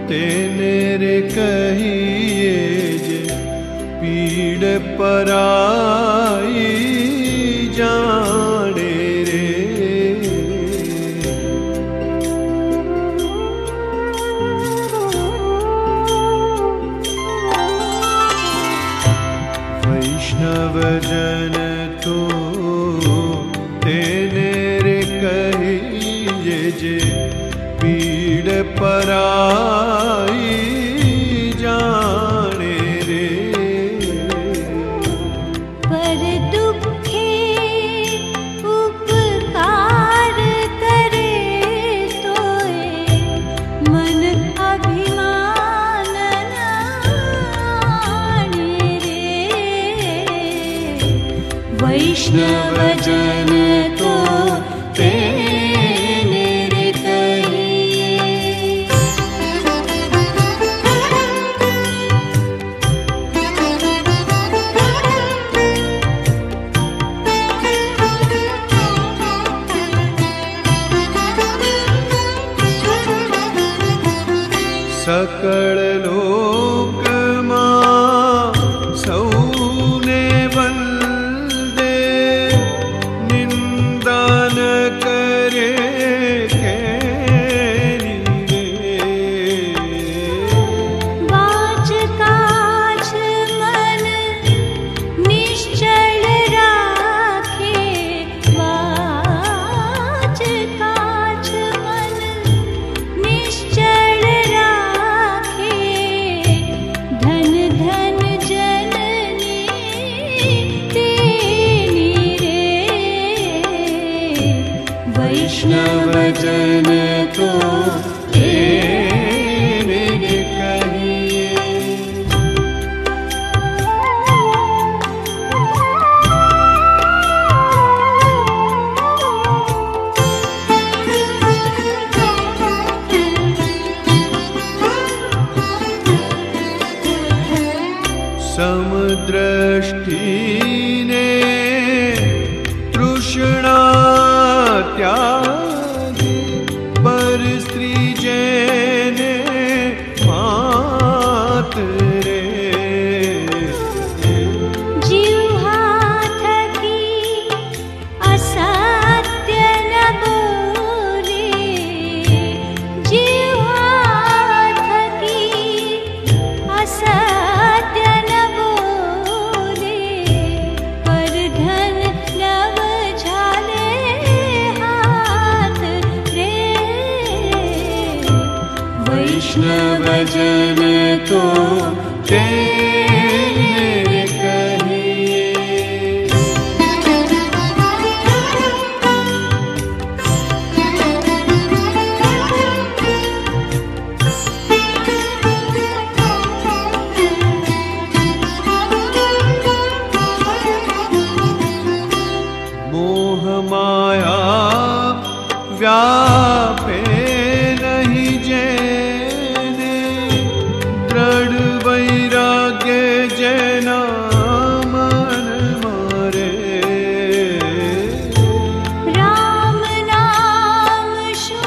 तेनेरे कहिए जे पीड़ पराई जाने रे। वैष्णव जन तो तेनेरे कहिए जे पीड़ पराई जाने रे। पर दुखे उपकार करे सोए मन अभिमान नाणे रे। वैष्णव जन तो तेनेरे कहिए। सकल लोक मां सौने वंदे निंदा न करे केनी रे। वाच काछ मन निश्चल राखे। वाच काछ मन निश्चल राखे। धन धन जननी तेनी रे। वैष्णव जन तो तेनेरे कहिए। समदृष्टि ने तृष्णा त्यागी पर स्त्री जेने मात रे। जिह्वा थकी असत्य न बोले। जिह्वा थकी असत्य न बोले। पर धन नव झाले हाथ रे। वैष्णव जन तो तेनेरे कहिए। मोह माया व्यापे नहीं जेने दृढ़ वैराग्य जेना मन मारे। राम नाम शु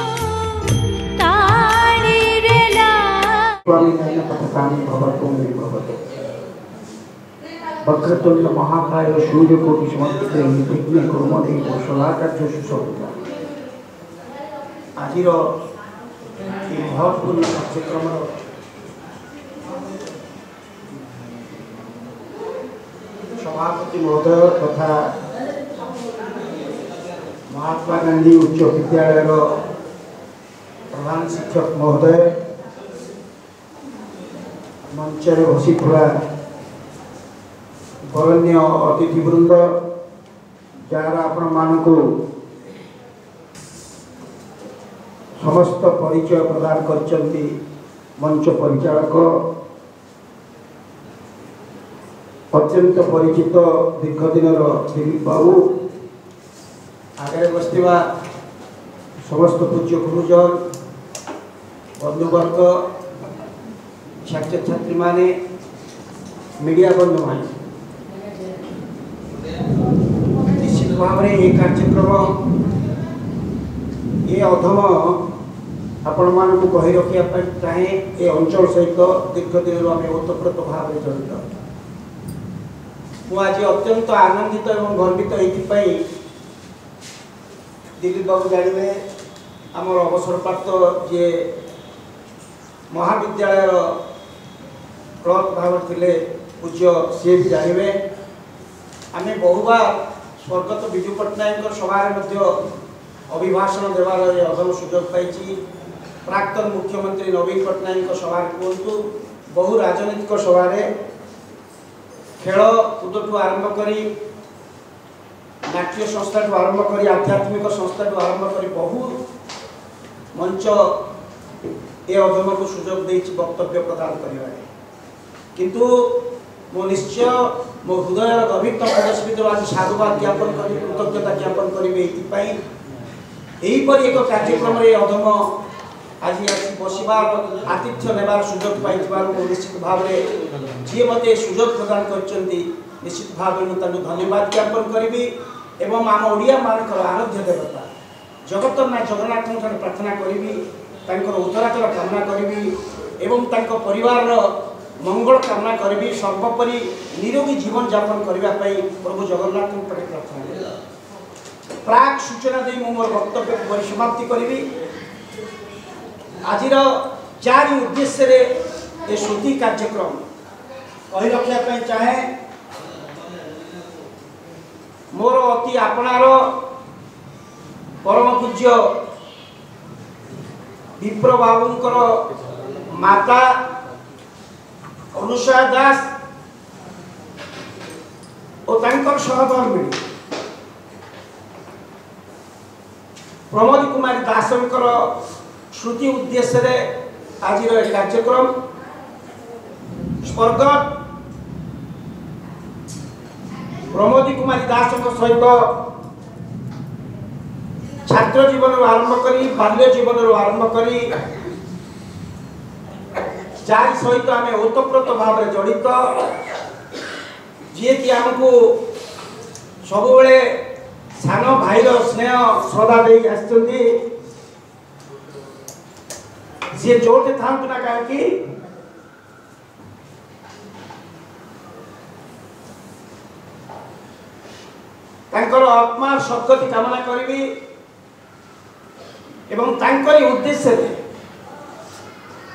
ताड़ी रेला। स्वामिनारायण पथकानि भवतु मे भवतु। वक्रतुंड महाकाय सूर्यकोटि समप्रभा निर्विघ्न कुरु मे देव सर्वकार्येषु सर्वदा। आज महत्वपूर्ण कार्यक्रम सभापति महोदय तथा महात्मा गांधी उच्च विद्यालय प्रधान शिक्षक महोदय मंचर बसिथिबा बरण्य अतिथिवृंद जार आपण मानकु समस्त परिचय प्रदान करचंती मंच परिचालक अत्यंत परिचित दीर्घ दिन दिलीप बाबू आगे बसवा समस्त पूज्य गुरुजन बंधुवर्ग छात्र छात्री माने मीडिया बंधु माने निश्चित भाव में ये कार्यक्रम ये अधम आपण मानक कही रखा चाहे ये अंचल सहित दीर्घ दिन आम ओतप्रोत भाव में जड़ित मुझे अत्यंत आनंदित और गर्वित ये दिलीप बाबू जानवे आमर अवसरप्राप्त जे महाविद्यालय क्लर्क भाव थे पूज्य सी भी जानवे आम बहुबार स्वर्गत विजु पट्टनायक सभा अभिभाषण देवार अदम सुजोग पाई प्राक्तन मुख्यमंत्री नवीन पट्टनायक सभा कहतु बहु राजनीतिक सभा खेल कूद आरंभ करी नाट्य संस्था आरंभ करी आध्यात्मिक संस्था आरंभ करी बहु मंच ए अधम को सुजोग दे वक्तव्य प्रदान कर किंतु मो निश्चय मो हृदय गभीरतम प्रदेश आज साधुवाद ज्ञापन कर कृतज्ञता ज्ञापन करेंगे एक कार्यक्रम अधम आज बसबार आतिथ्य नेबार सुजोग पाई निश्चित भाव में जी मत सुजोग प्रदान कर निश्चित भाव में धन्यवाद ज्ञापन करी एवं आम ओडिया मानकर आराध्य देवता जगतनाथ जगन्नाथ प्रार्थना करी उत्तराचल कामना करी एवं परिवार मंगल कामना करी सर्वोपरि निरोगी जीवन यापन करने प्रभु जगन्नाथ प्रार्थना प्राक सूचना दे मोर वक्तव्य परिसमाप्ति करी आज चारि उद्देश्य ये श्रुति कार्यक्रम कही रखा चाहे मोर अति आपणार परम पूज्य विप्र बाबूंकर माता अनुषा दास और सहधर्मिणी प्रमोद कुमारी दासंकर श्रुति उद्देश्य आज कार्यक्रम स्वर्गत प्रमोदी कुमारी दास सहित छात्र जीवन आरंभ करी बाल्य जीवन आरंभ करी जारी सहित आम ओतप्रोत भाव में जड़ित जी कि आमको सब सान भाईर स्नेह श्रद्धा दे जी जोटे था ना कहीं आत्मार सद्गति कामना करी एवं तांकरी उद्देश्य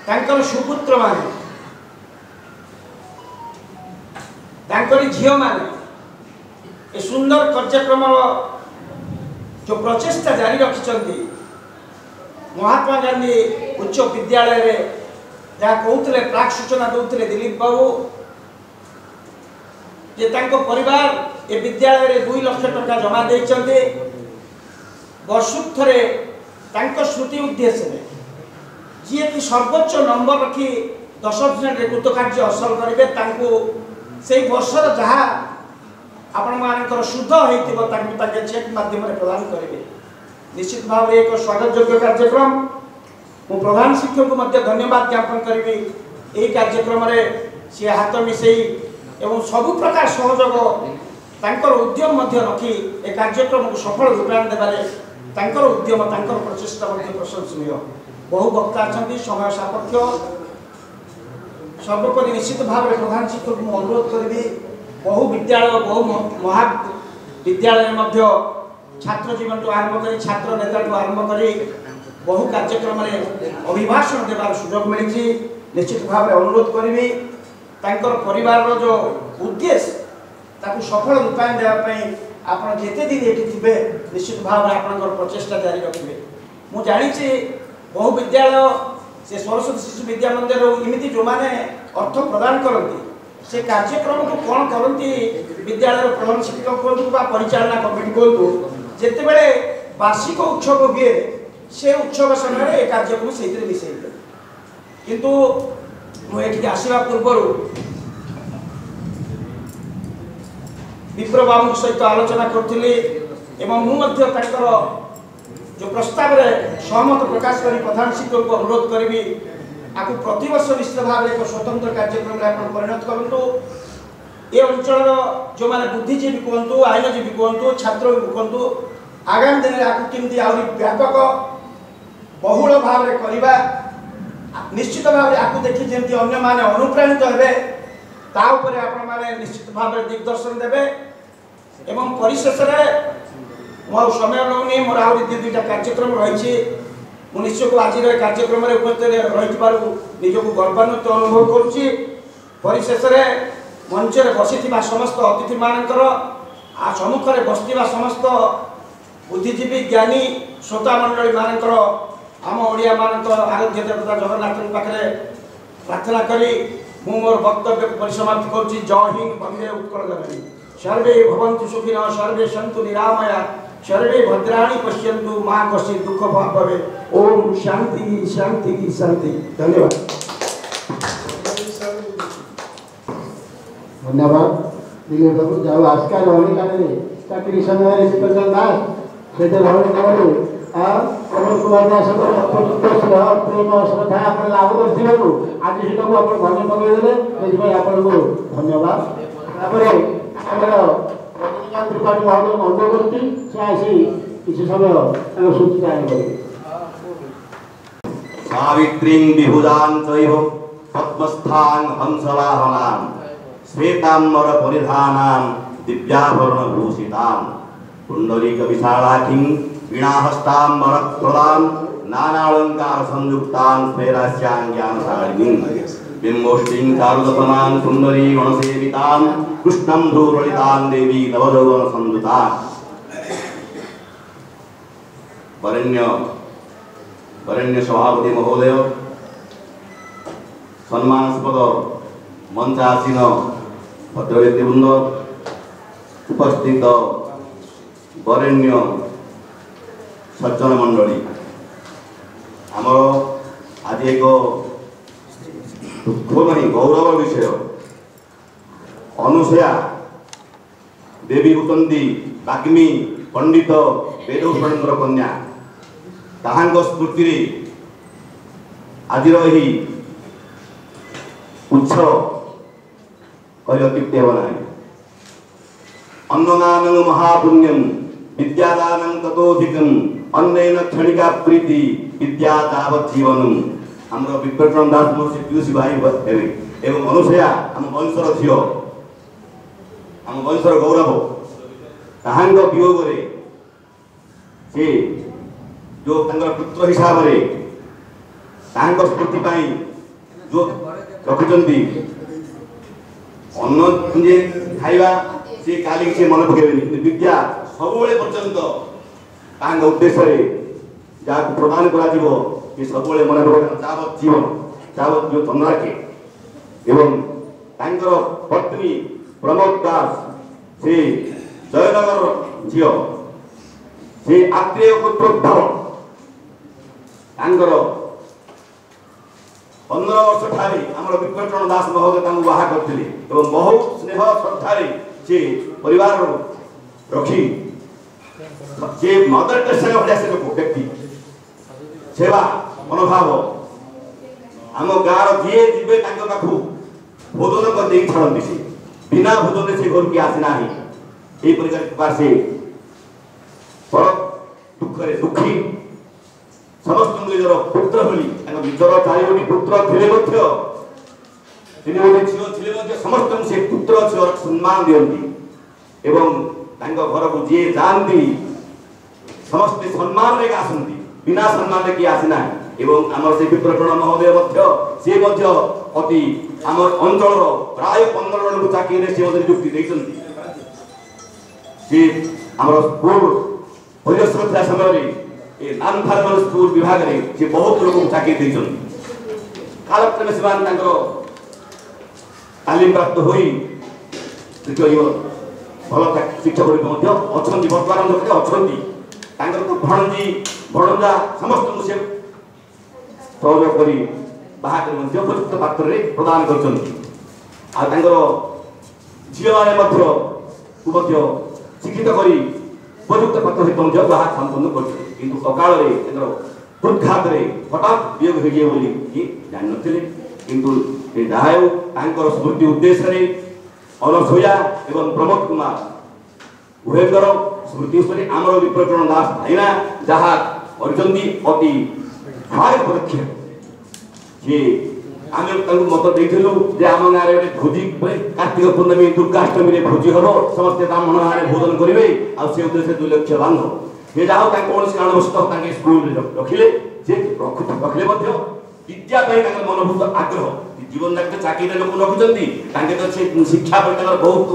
तांकर सुपुत्र माने तांकरी झील माने सुंदर कार्यक्रम जो प्रचेष्टा जारी रखिंट महात्मा गांधी उच्च विद्यालय रे जहाँ कहते प्राक सूचना दौते दिलीप बाबू जे परिवार ए विद्यालय रे 2 लाख टका जमा देइचंदे वर्षुक थरे स्मृति उद्देश्य जी कि सर्वोच्च नंबर रखी 10 रे कृतकार्य हासिल करेंगे से वर्षर जहाँ आपण मानकर शुद्ध होता चेक माध्यम प्रदान करेंगे निश्चित भाव एक स्वागत योग्य कार्यक्रम मु प्रधान शिक्षक को धन्यवाद ज्ञापन करी यही कार्यक्रम सी हाथ मिसई एवं सबु प्रकार सहयोग उद्यम रखी ए कार्यक्रम को सफल रूपायन देवारे उद्यम प्रचेषा प्रशंसनीय बहु वक्ता अच्छा समय सापेक्ष सर्वोपरि निश्चित भाव में प्रधान शिक्षक को अनुरोध करी बहु विद्यालय बहु महाविद्यालय छात्र जीवन आरंभ कर छात्र नेता आरंभ कर बहु कार्यक्रम अभिभाषण देवार सुजोग मिली निश्चित भाव में अनुरोध करी परिवार जो उद्देश्य सफल रूपायन देवाई आप जिते दिन ये थे निश्चित भाव में आप प्रचेषा जारी रखिए मु जानी बहु विद्यालय से सरस्वती शिशु विद्या मंदिर इमिति जो मैंने अर्थ प्रदान करती से कार्यक्रम को कौन करती विद्यालय प्रधान शिक्षक कहतु परिचालना कमिटी कहतु जिते बड़े वार्षिक उत्सव हुए से उत्सव समय कार्यक्रम से मिसई किंतु मुझे आसवा पूर्व विप्र बाबू सहित आलोचना करी जो प्रस्ताव में सहमत प्रकाश कर प्रधान शिक्षक को अनुरोध करी आपको प्रतिवर्ष निश्चित भाव में एक स्वतंत्र कार्यक्रम परिणत करूँ ये अंचल जो मैंने बुद्धिजीवी कहतु आईनजीवी कहतु छात्र भी कहतु आगामी दिन में आपको केमती आहरी व्यापक बहुल भाव में करवा निश्चित भाव में आपको देखी जमी अन्य माने अनुप्राणित हेबे ता उपरे आपण माने निश्चित भाव में दिग्दर्शन देबे एवं परिशेष मो समय लौनी मोर आहुरी दुईटा कार्यक्रम रही निश्चय को आज कार्यक्रम में उपस्थित रही निजक गर्वान्वित अनुभव करुच्ची परिशेष मंच बसी समस्त अतिथि मानकर सम्मुख में बसवा समस्त बुद्धिजीवी ज्ञानी श्रोता मंडली मानकर आम ओडिया मान आराध्य देवता जगन्नाथ पाखे प्रार्थना करी मु मोर वक्तव्य को परिसमाप्ति करुच्ची। जय हिंद, वंदे उत्कल जननी। सर्वे भवन्तु सुखिनः, सर्वे सन्तु निरामया, सर्वे भद्राणि पश्यन्तु मा कश्चित् दुःख भवेत्। ओम शांति शांति शांति। धन्यवाद। धन्यवाद दिलीप बाबू। जाओ आजकल होने का चाकरी समय से दास सेटे होने का कमल कुमार दास प्रेम श्रद्धा आप लाभ कर आज सीटा को आप धन्य पकड़े आपको धन्यवाद। रजनीकांत त्रिपाठी महोदय अनुरोध कर समय सूचित आगे सावित्रीं विभुजां चैव पद्मस्थां हंसवाहनां श्वेताम्बर परिधानां दिव्याभरणभूषितां पुण्डरीक विशालाखिं वीणाहस्तां वरप्रदां नानालंकार संयुक्तां स्फेरास्यां ज्ञानशालिनीं बिम्बोष्टिं चारुदपनां सुन्दरी गणसेवितां कृष्णं धूललितां देवी नवयौवन संयुतां वरेण्य सभापति महोदय सम्मानास्पद मंचासीन भद्रव्यक्तिवृंद उपस्थित वरेण्य सज्जन मंडली आमर आज एक दुख नहीं गौरव विषय अनुसया देवी होती वाग्मी पंडित वेदभूषण कन्या ताहांग स्मृति आज उत्सव कह अत्युक्ति हेब ना। अन्नदानं महापुण्यम विद्यादानं ततोधिकम अन्नेन क्षणिका प्रीति विद्या तावत् जीवनम। हमर विप्रचरण दास महर्षि पीयूष भाई हेबे एवं अनुसया हम वंशर झियो हम वंशर गौरव ताहांग वियोग रे से जो तंगर पुत्र हिसाब रे ताहांग स्मृति पाई जो रखुचंती अन्न जे खाइबा से काली से मन पकेबेनी विद्या सबुबले पर्यंत तांग उद्देश्य रे जा प्रदान करा जीवो कि सबुबले मन पकेबेनी तावत् जीवन तावत् जो तन राखे एवं तांकर पत्नी प्रमोद दास से जयनगर झियो से आत्रेय पुत्र तांकर 15 वर्ष ठारे आमर विक्रचरण दास महोदय बाहा करते बहुत स्नेह श्रद्धारे से परिवार रखी जे मदर टेरेसा भाया से लोक व्यक्ति सेवा मनोभाव आम गाँव जी जीवे पाखु भोजन कर छाड़ती से बिना भोजन से घर की आसी ना यही से बड़ दुखे दुखी समस्त निजर पुत्र बोली निजर 4 पुत्र थे झील समस्त से पुत्र झील सम्मान दिखती एवं घर को जी जाती समस्ते सम्मान लेके आसती बिना सम्मान किए आसीना एवं आमर से विप्रचरण महोदय सी अति आम अंचल प्राय 15 जन को चाकरी से नियुक्ति देती स्कूल परिदर्शन था समय नॉन फार्मल स्कूल विभाग में से बहुत लोग चाकरी देती कालक्रमे से तालीम प्राप्त हो भल शिक्षक अच्छा बर्तमान अच्छा तो भणजी भणजा समस्त से सहयोग कर बाहर उपयुक्त पात्र प्रदान कर झील मैंने शिक्षित कर उपयुक्त पात्र सहित बाहर संपन्न कर अकाल हृदघात हठात वियोग हो जान कि जहाँ स्मृति उद्देश्य अनसुया एवं प्रमोद कुमार उभयर स्मृति आमर विप्रचरण दास भाईना जहाँ अति ଶହେ ପଦକ୍ଷେପ ଯେ ଆମେ ତାଙ୍କୁ ମତ ଦେଇଥିଲୁ ଯେ ଆମ ଗାଁରେ ଗୋଟେ ଭୋଜି କାର୍ତ୍ତିକ ପୂର୍ଣ୍ଣମୀ ଦୁର୍ଗାଷ୍ଟମୀରେ ଭୋଜି ହବ ସମସ୍ତେ ବ୍ରାହ୍ମଣ ଗାଁରେ ଭୋଜନ କରିବେ ଆଉ ସେ ଉଦ୍ଦେଶ୍ୟରେ 2 ଲକ୍ଷ ବାନ୍ଧ ସେ ଯାହା ହଉ ତାଙ୍କ କୌଣସି କାରଣବଶତଃ ତାଙ୍କେ ସ୍କୁଲରେ ରଖିଲେ ସେ ରଖିଲେ ମଧ୍ୟ ବିଦ୍ୟା ପାଇଁ ତାଙ୍କର ମନୋଭୂତ ଆଗ୍ରହ ଜୀବନ ଯାକ ଚାକିରିରେ ଲୋକ ରଖୁଛନ୍ତି ତାଙ୍କେ ତ ସେ ଶିକ୍ଷା ପାଇଁ ତାଙ୍କର ବହୁତ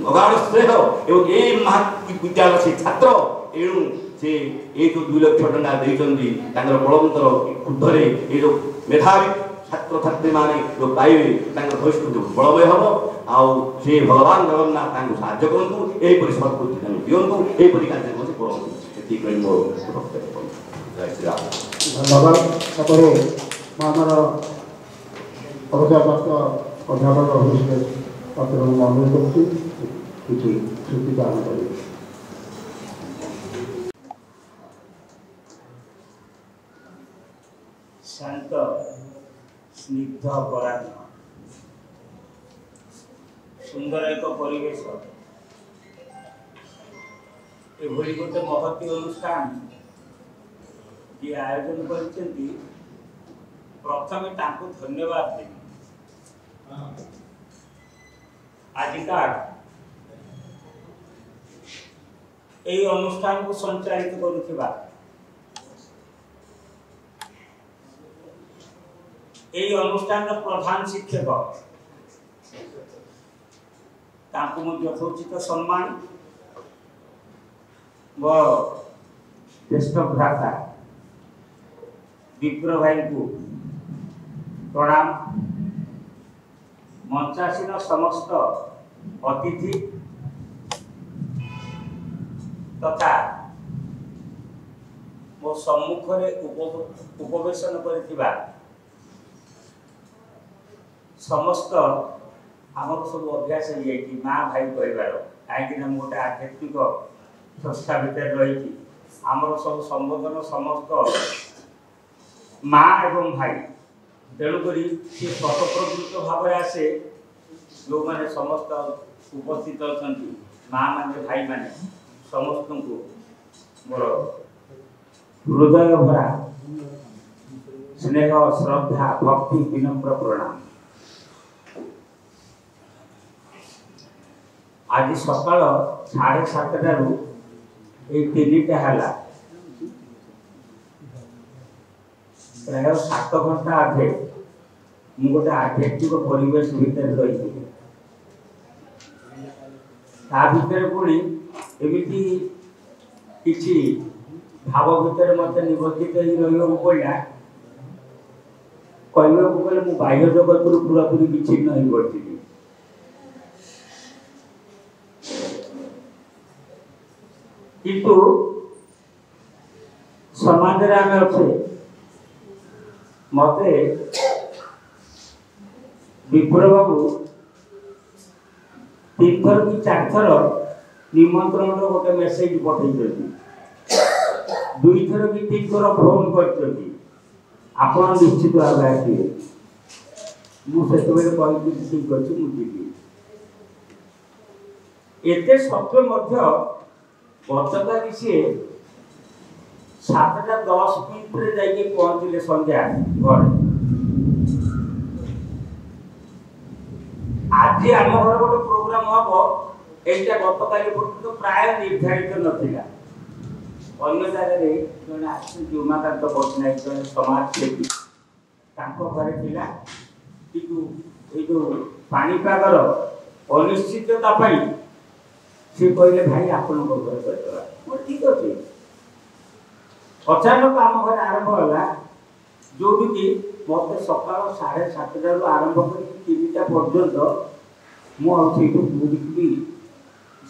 ଅଗାଢ଼ ସ୍ନେହ ଏବଂ ଏଇ ମହାବିଦ୍ୟାଳୟ ସେ ଛାତ୍ର ଏଣୁ ସେ ଏଇ ଯେଉଁ 2 ଲକ୍ଷ ଟଙ୍କା ଦେଇଛନ୍ତି ତାଙ୍କର ବଳବନ୍ତର କ୍ରୋଧରେ ଏଇ ଯେଉଁ ମେଧାବୀ ଛାତ୍ରଛାତ୍ରୀମାନେ ଯେଉଁ ପାଇବେ ତାଙ୍କର ଭବିଷ୍ୟତ ବଳମୟ ହେବ ଆଉ ସେ ଭଗବାନ ଜଗନ୍ନାଥ ତାଙ୍କୁ ସାହାଯ୍ୟ କରନ୍ତୁ ଏହିପରି ସଦ୍ବୁଦ୍ଧି ତାଙ୍କୁ ଦିଅନ୍ତୁ ଏହିପରି କାର୍ଯ୍ୟ କରନ୍ତୁ ଏତିକି କହି ମୋ ବକ୍ତବ୍ୟ ଜୟ ଶ୍ରୀରାମ। ଧନ୍ୟବାଦ। ତାପରେ ମୁଁ ଆମର ଅବସରପ୍ରାପ୍ତ ଅଧ୍ୟାପକ ହୃଷିକେଶ ପାତ୍ରଙ୍କୁ ଅନୁରୋଧ କରୁଛି କିଛି ଶ୍ରୁତି ପାଳନ କରିବେ। ଶାନ୍ତ ସ୍ନିଗ୍ଧ ପରାୟଣ ସୁନ୍ଦର ଏକ ପରିବେଶ ଏଭଳି ଗୋଟେ ମହତୀ ଅନୁଷ୍ଠାନ ଯିଏ ଆୟୋଜନ କରିଛନ୍ତି ପ୍ରଥମେ ତାଙ୍କୁ ଧନ୍ୟବାଦ ଦେବି। ଆଜିକା এই অনুষ্ঠানକୁ ସଞ୍ଚାଳିତ କରୁଥିବା এই অনুষ্ঠাନର ପ୍ରଧାନ ଶିକ୍ଷକ ତାଙ୍କୁ ମୁଁ ଯଥୋଚିତ ସମ୍ମାନ ମୋ ଜ୍ୟେଷ୍ଠ ଭ୍ରାତା ବିପ୍ର ଭାଇଙ୍କୁ ପ୍ରଣାମ। ମଞ୍ଚାସୀନ ସମସ୍ତ ଅତିଥି ତଥା ମୋ ସମ୍ମୁଖରେ ଉପବେଶନ କରିଥିବା ସମସ୍ତ ଆମର ସବୁ ଅଭ୍ୟାସ ହେଇଯାଇଛି ମା ଭାଇ କହିବାର କାହିଁକିନା ମୁଁ ଗୋଟେ ଆଧ୍ୟାତ୍ମିକ ସଂସ୍ଥା ଭିତରେ ରହିଛି ଆମର ସବୁ ସମ୍ବୋଧନ ସମସ୍ତ ମା ଏବଂ ଭାଇ ତେଣୁକରି ସେ ସ୍ୱତଃପ୍ରବୃତ୍ତ ଭାବରେ ଆସେ ଯେଉଁମାନେ ସମସ୍ତ ଉପସ୍ଥିତ ଅଛନ୍ତି ମା ମାନେ ଭାଇମାନେ ସମସ୍ତଙ୍କୁ ମୋର ହୃଦୟ ଭରା ସ୍ନେହ ଶ୍ରଦ୍ଧା ଭକ୍ତି ବିନମ୍ର ପ୍ରଣାମ। आज सकाल 7:30 ये 3टा है प्राय 7 घंटा आगे मुझे गोटे आध्यात्मिक परिवेश भितर रही पुणी एमती किसी भाव भितर मत निबंधित रहा पड़ा कहवाक गले मु बाह्य जगत पूरापूरी विच्छिन्न हो पड़ी किंतु समाज रे आमे अच्छे मते विप्र बाबू 3 थर कि 4 थर निमंत्रण गोटे मेसेज पठे 2 थर कि 3 थर फोन कर निश्चित भाव आसवे मुझे कही ठीक अच्छे मुझे एत सत्वे गतकाली सी 7:10 जाके पहुंचले संध्या घर आज आम घर गोटे प्रोग्राम हम एटा गतकाली पर्यंत प्राय निर्धारित नथिला अन्य जगह जड़े आसु उमाकांत पट्टनायक जड़े समाजसेवी घरे थिला किंतु ये जो पाणीपागर अनिश्चितता सी कहले भाई आपण घर करदेवा ठीक अच्छे अचानक आम घर आरंभ है जो मत सकाल 7:30 आरंभ कर 3टा पर्यंत मुझे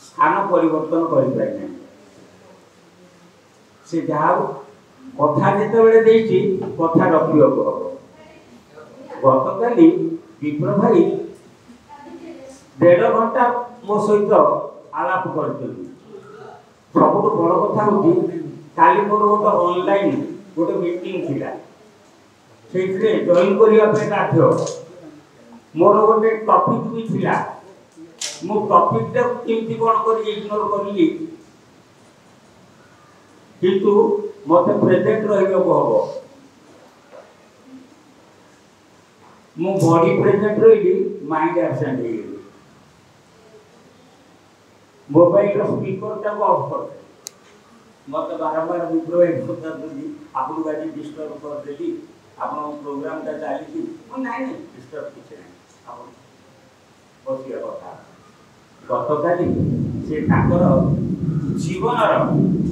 स्थान परिवर्तन कर से जहाँ कथा जिते कथा रखा गतकाली विप्र भाई 1.5 घंटा मो सहित आलाप कर सब बड़ कथा हूँ काली मोर गोटे ऑनलाइन गोटे मीटिंग थिला से जॉइन करने बाध्य मोर गोटे टॉपिक भी थिला मो टॉपिक केमती कौन कर इग्नोर करी किंतु मत प्रेजेंट रहा हम मु बॉडी प्रेजेंट रही माइंड एब्सेंट हो गई मोबाइल स्पीकर टाको ऑफ कर मत बारंबार विप्रो एक होता दि आपन गाडी डिस्टर्ब कर देली आपन प्रोग्राम ता चाली नहीं नहीं डिस्टर्ब किछ नहीं आपन बसिया कथा गतकाली से ताकर जीवन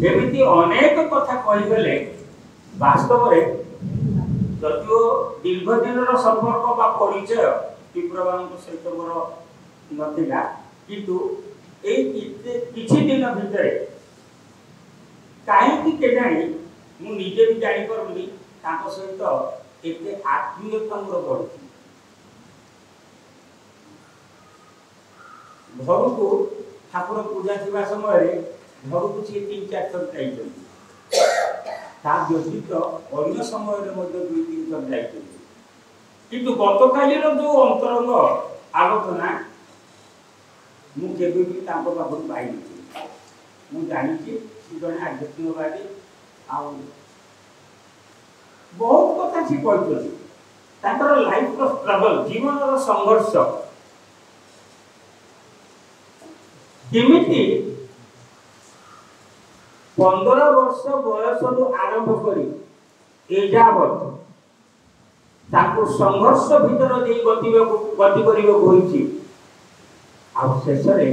एमती अनेक कथा कही गले वास्तव रे जदिओ दीर्घ दिन संपर्क बा परिचय विप्रवान सहित मोर नथिला किंतु किछि दिन भितर कहीं केजाणी मु निजे भी जानी पारुनी ताको सहित एते आत्मीयता मोर बढ़ुची घर को ठाकुर पूजा थिबा समय घर को सी 3-4 थर जाइछन ता व्यतीत अन्य समय रे मध्ये 2-3 थर जाइछन किंतु गतकाली रो जो अंतरंग आलोचना मु केबे भी ताको बाबू पाइनी मु जानि कि जने आध्यात्मिकवादी आ बहुत कथा सी कहतली ताकर लाइफ रो स्ट्रगल जीवन रो संघर्ष केमिति 15 वर्ष बयस आरंभ करी एजावत ताको संघर्ष भीतर दे गति करिबो होईची आ शेष रे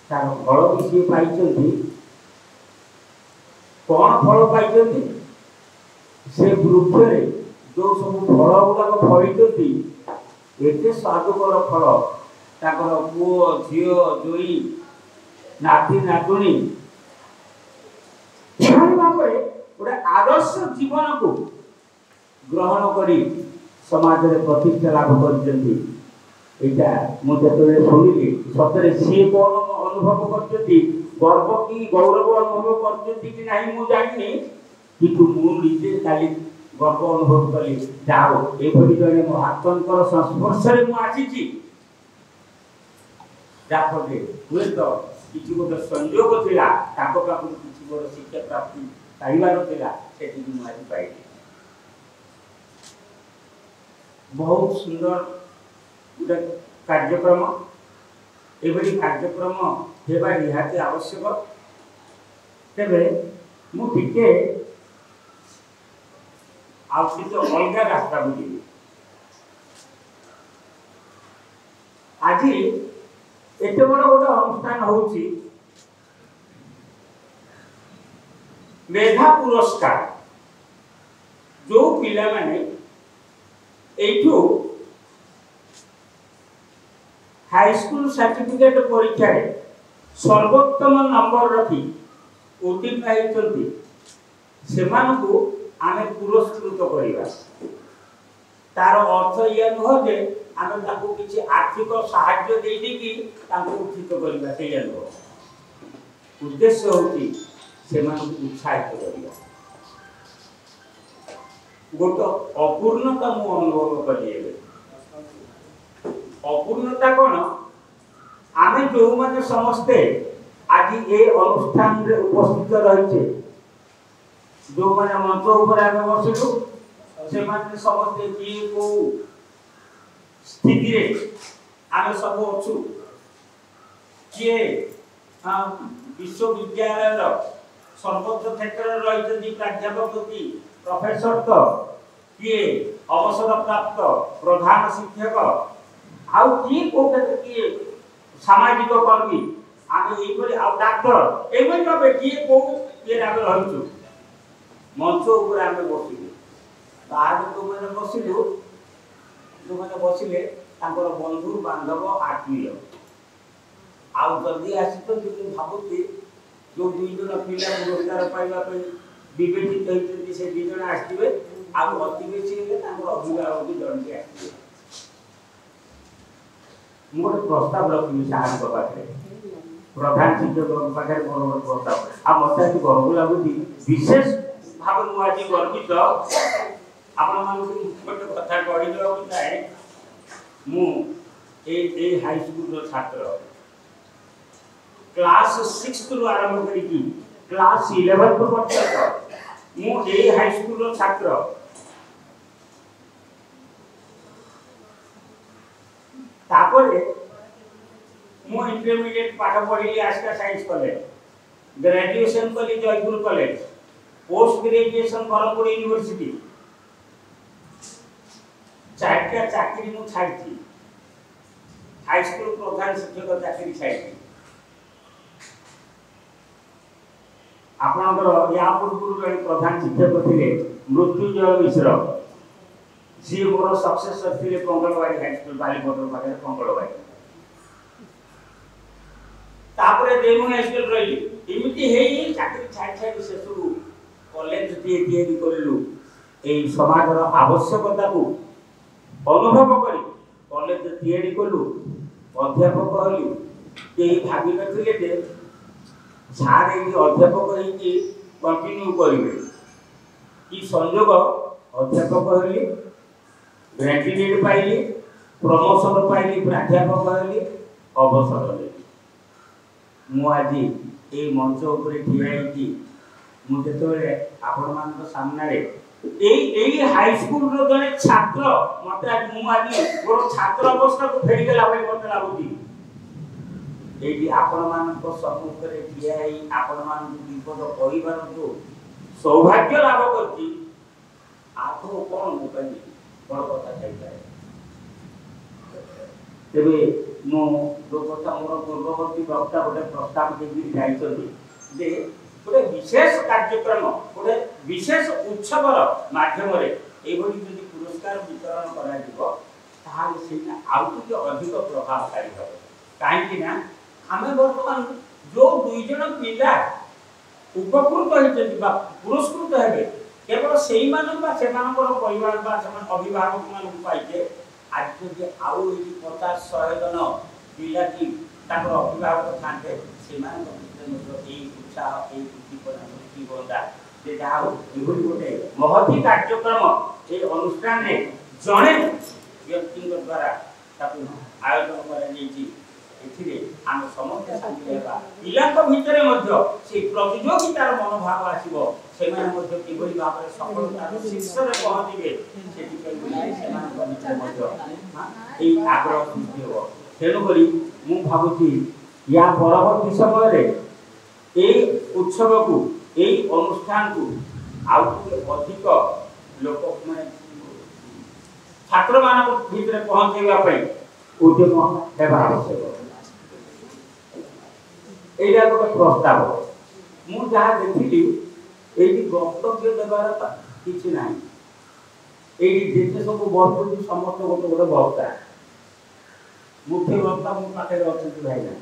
तार फल किसी पाइछंती कौन फल पाइछंती से वृक्ष रे जो सब फल गुडा फळिछंती एते स्वादकर फल ताकर पुओ झियो जोई नाती नातुणी गोटे आदर्श जीवन को ग्रहण करी समाज रे प्रतिष्ठा लाभ करछंती एटा मुझे शुणिली सतरे सी कौन अनुभव करछंती गर्व की गौरव अनुभव करछंती कि नहीं मु जानि किंतु मु निजे खाली गर्व अनुभव कली जाओ एभली जने महात्मकर संस्पर्श रे मु आसीची जाफले हुए तो किछि गोटे संयोग थिला ताको पाखु किछि गोटे शिक्षा प्राप्ति पाइबार थिला सेठी मु आज पाइली बहुत सुंदर गोटे कार्यक्रम एभली कार्यक्रम हेबा निहाती आवश्यक तेबे मु टिके आउसी तो अलगा रास्ता बुझिली आज एते बड़ गोटे अनुष्ठान होउची मेधा पुरस्कार जो पिला माने एठू हाई स्कूल सर्टिफिकेट परीक्षा रे सर्वोत्तम नंबर रखी उत्तीर्ण होइछंती सेमानकु आमे पुरस्कृत करिबा तार अर्थ ये नुह जे आमे ताकू किछि आर्थिक सहायता देई दी कि ताकू उचित करिबा से ये नुह उद्देश्य होती सेमानकु उत्साहित करिबा गोटो अपूर्णता मु अनुभव करिएबे अपूर्णता कोन आमे जो माने समस्ते आज ए अनुष्ठान रे उपस्थित रहिछे जो माने मंच ऊपर आमे बसिलु से माने समस्ते की को स्थिति रे आमे सब अछु किए विश्वविद्यालय रो सर्वोच्च क्षेत्र रे रहिछथि प्राध्यापक की प्रोफेसर तो किए अवसर प्राप्त प्रधान शिक्षक आउ की कोते की सामाजिक कर्मी आमे एइपरि आउ डॉक्टर एइपरि कबे की को ये आमे रहछु मंच ऊपर आमे बसिलु बाहर तो मैंने बसिलु जो मैंने बसिले तांकर बंधु बांधव आत्मीय आउ जल्दी आसी तो जो भाबुती जो दुई जन पिला पुरस्कार पाइबा पे विवेचित होइछथि से दुई जन आसीबे आउ अति बेसी हेले तांकर अभिभावक भी जन के आसीबे मोर प्रस्ताव रखी साहब पाखे प्रधान शिक्षक पाखे मोर प्रस्ताव आ मते गर्व लागुची विशेष भाव मु आज गर्वित आपण मानकु गोटे कथा कहि देबो चाहे मु ए हाई स्कूल रो छात्र क्लास 6 रु आरंभ करी की क्लास 11 पर्यंत मु ए हाई स्कूल रो छात्र तापरे मु इंटरमीडिएट पाठ पढ़ी आस्का साइंस कॉलेज, ग्रेजुएशन कली Jeypore college, post graduation Berhampur university, चारटा चाकरी मु छाड़ी, हाई स्कूल प्रधान शिक्षक चाकरी छाड़ी। आपणकर या पूर्व जन प्रधान शिक्षक थे मृत्युंजय मिश्र, सी मोर सक्सेसर थे कंगलवाड़ी हाई स्कूल बालीपटर पाखे कंगलवाड़ी। तापरे देमु हाई स्कूल रही इमिति हेई चाकरी छाड़ छाड़ शेषु कॉलेज दिए करलु ए समाजर आवश्यकता को अनुभव करी कॉलेज तैयारी कलु अध्यापक हलु। केही भाबी नथिले जे सार ये अध्यापक होइकी कंटिन्यू करिवे ई संयोग अध्यापक हली, ग्रेजुएट पाइली, प्रमोशन पाइली, प्राध्यापक हली, अवसर ले मु आज ए मंच ऊपर ठिया होइकी मु जेतोले आपण मान सामने रे एई हाई स्कूल रो जने छात्र मते आज मु आज गोर छात्र अवस्था को फेरी गेला भाई मते लागुती एटी आपण मान को सम्मुख रे ठिया होई आपण मान विपद परिवार को सौभाग्य लाभ करती आतो कोन मुकनी बड़ कथा चाहिए। तेबे मो जो कथा मोर पूर्ववर्ती वक्ता गोटे प्रस्ताव देबी जाइछथि जे गोटे विशेष कार्यक्रम गोटे विशेष उत्सवर माध्यम रे एभली जदि पुरस्कार वितरण करा दिबो ताहाले सेना आउ टिके अधिक प्रभावकारी हो। काहे ना हमें वर्तमान जो दुई जन पिला उपकृत होइछथि बा पुरस्कृत हेबे केवल सेही मानन बा सेमानकर परिवार बा सेमान अभिभावक मान पाइके आज जे आउ 50-100 जन पिला की ताकर अभिभावक थांते सेमान ए उत्साह ए उद्दीपना सृष्टि होता जे जाओ एभली गोटे महती कार्यक्रम ए अनुष्ठान रे जणे व्यक्ति द्वारा ताकू आयोजन करा जेछि। एथिरे हम समस्त शामिल हेबा पिलाक भितरे मध्य से प्रतियोगितार मनोभाव आसीबो सेमान मध्य किबरी भाबरे सफलतार शीर्षरे पहुँचिबे सेति केबुली सेमान भितरे मध्य ए आग्रह सृष्टि हो। तेणु करी मु भाबुची या परवर्ती समय रे ए उत्सव को ए अनुष्ठान को आउ अधिक लोक माने छात्र मान भितर पहुँचेबा पई उद्यम हेबा आवश्यक। एटा गोटे प्रस्ताव मु जहाँ देखिली एटी वक्तव्य देवार किछि नाही एटी जेते सब बस्तु समस्त गोटे गोटे वक्ता मुख्य वक्ता मु पाखे अछंती भाई ना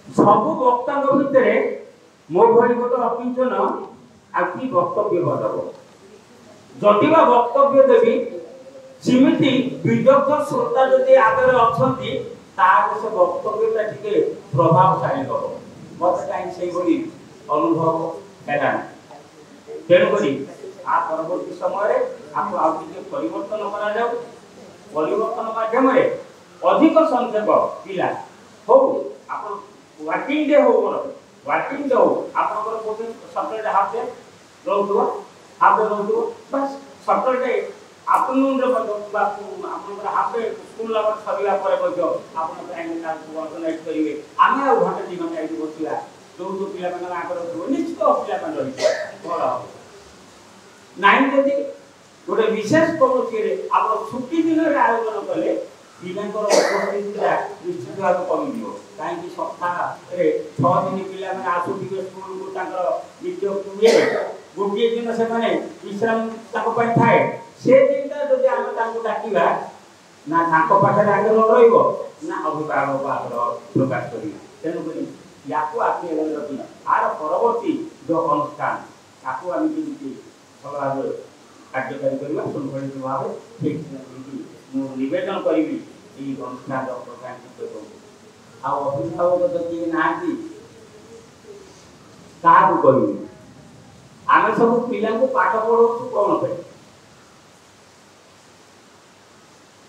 सब वक्ता भितर मो भली गोटे अपिंचन आ कि वक्तव्य बदब जदिवा वक्तव्य देवी सिमिति विदग्ध श्रोता जदि आगे अछंती तार से वक्तव्यटा टिके प्रभावशाली हो मत काई से बोली अनुभव हैला। तेणु करी आ परवर्ती समय रे आपको आ टिके परिवर्तन करा जाऊ परिवर्तन माध्यम रे अधिक संख्यक पिला हो आप वर्किंग डे हो वर्किंग डे हो आपनकर कोचिंग सैटरडे हाफ डे रहउथो बस सैटरडे आफ्टरनून रे बा आपनकर हाफ डे स्कूल लेवल सरिला परे बजो आपन प्राइमरी क्लास को ऑर्गेनाइज करिवे आमे आ घंटे 2 घंटा एठी बसिला जो पिला मन आकर निश्चित पिला मन रही बड़ा नाइन जदि गोटे विशेष कौनसी रे आप छुट्टी दिन रे आयोजन कले पिलांकर उपस्थितिटा निश्चित भाव कमी दियो काहे सप्ताह रे 6 दिन पिला मन आसुथिबे स्कूल को तांकर नित्य क्रिया गोटे दिन से माने विश्राम ताको पय थाए से दिनटा जदि हम ताको डाकिबा ना ताको पाखरे आगे रहइबो ना अभिभावक आग्रह प्रकाश करी। तेणु करी याको आपे रखी आर परवर्ती जो अनुष्ठान ताको आम केमती भल भाव कार्यकारी करवा संगठित भाव ठीक मु निवेदन करी ये अनुष्ठान प्रधान शिक्षक आ अभिभावक जदि ना क्या करू आम सब पिला पाठ पढ़ाऊ कौन पे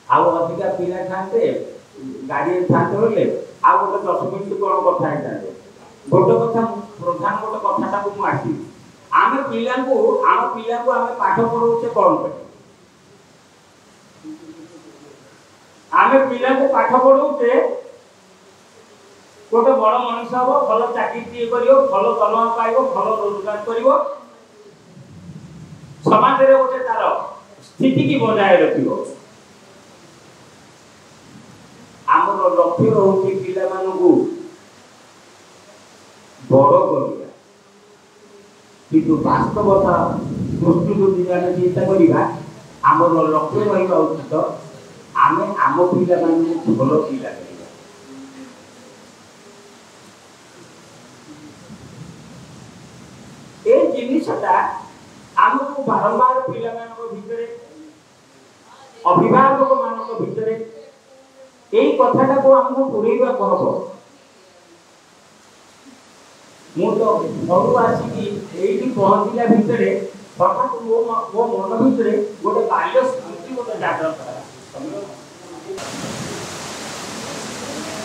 आउ अधिका पिला थाते गाड़ी थाते बोले आउ गोटे 10 मिनिट कौन कथा है गोटे कथा प्रधान गोटे कथाटा को आसी आम पिला आम पाठ पढ़ाऊे कौन पे आमे पिला को पाठ पढ़ौते गोटे बड़ मनुष्य हम भल चाकरी कर भल दरमा पाइब भल रोजगार कर समाज रे गोटे तार स्थिति की बजाय रखिब आमर लक्ष्य होची पिला मानकू बड़ करिया किंतु वास्तवता प्रस्तुत दिगाने चिंता करिबा आमर लक्ष्य रहिबा उचित आमे आम पिला मानकू भल पिला करिबा ए जिनिसटा आमको बारंबार पिला मानक भितरे अभिभावक मानक भितरे एई कथाटा को हमको पुरेइबा कहबो मु तो घरु आसी एइटी पहुंचला भितरे हठात मो मन भितरे गोटे बाल्य स्मृति गोटे जागृत करा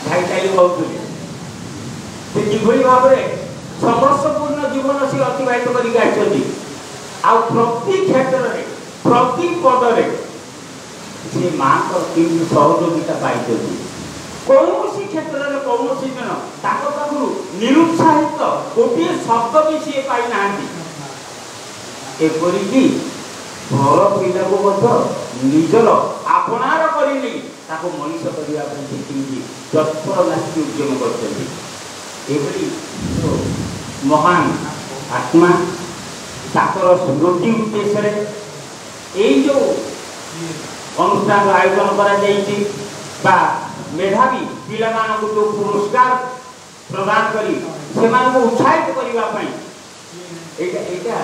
भाई काली बहुतुली से किभଳି भाबरे समस्यापूर्ण जीवन से अतिबाहित करिक आछथि आ प्रति क्षेत्र रे प्रति पद रे से मां को तीन सहयोगिता पाइछथि कौनसी क्षेत्र रे कौनसी जन ताको पाखरु निरुत्साहित गोटे शब्द भी से पाई नांती एपरि कि घर पिला को मध्य निजर आपणार करि नै ताको मनुष्य करिया पय देखि तत्पर नास्ति उद्यम करछथि एपरि महान आत्मा ताकर स्मृति उद्देश्य यही जो अनुष्ठान आयोजन करा जाइछि बा मेधावी पिला मानक जो पुरस्कार प्रदान करी से मानक उत्साहित करिवा पई एटा एटा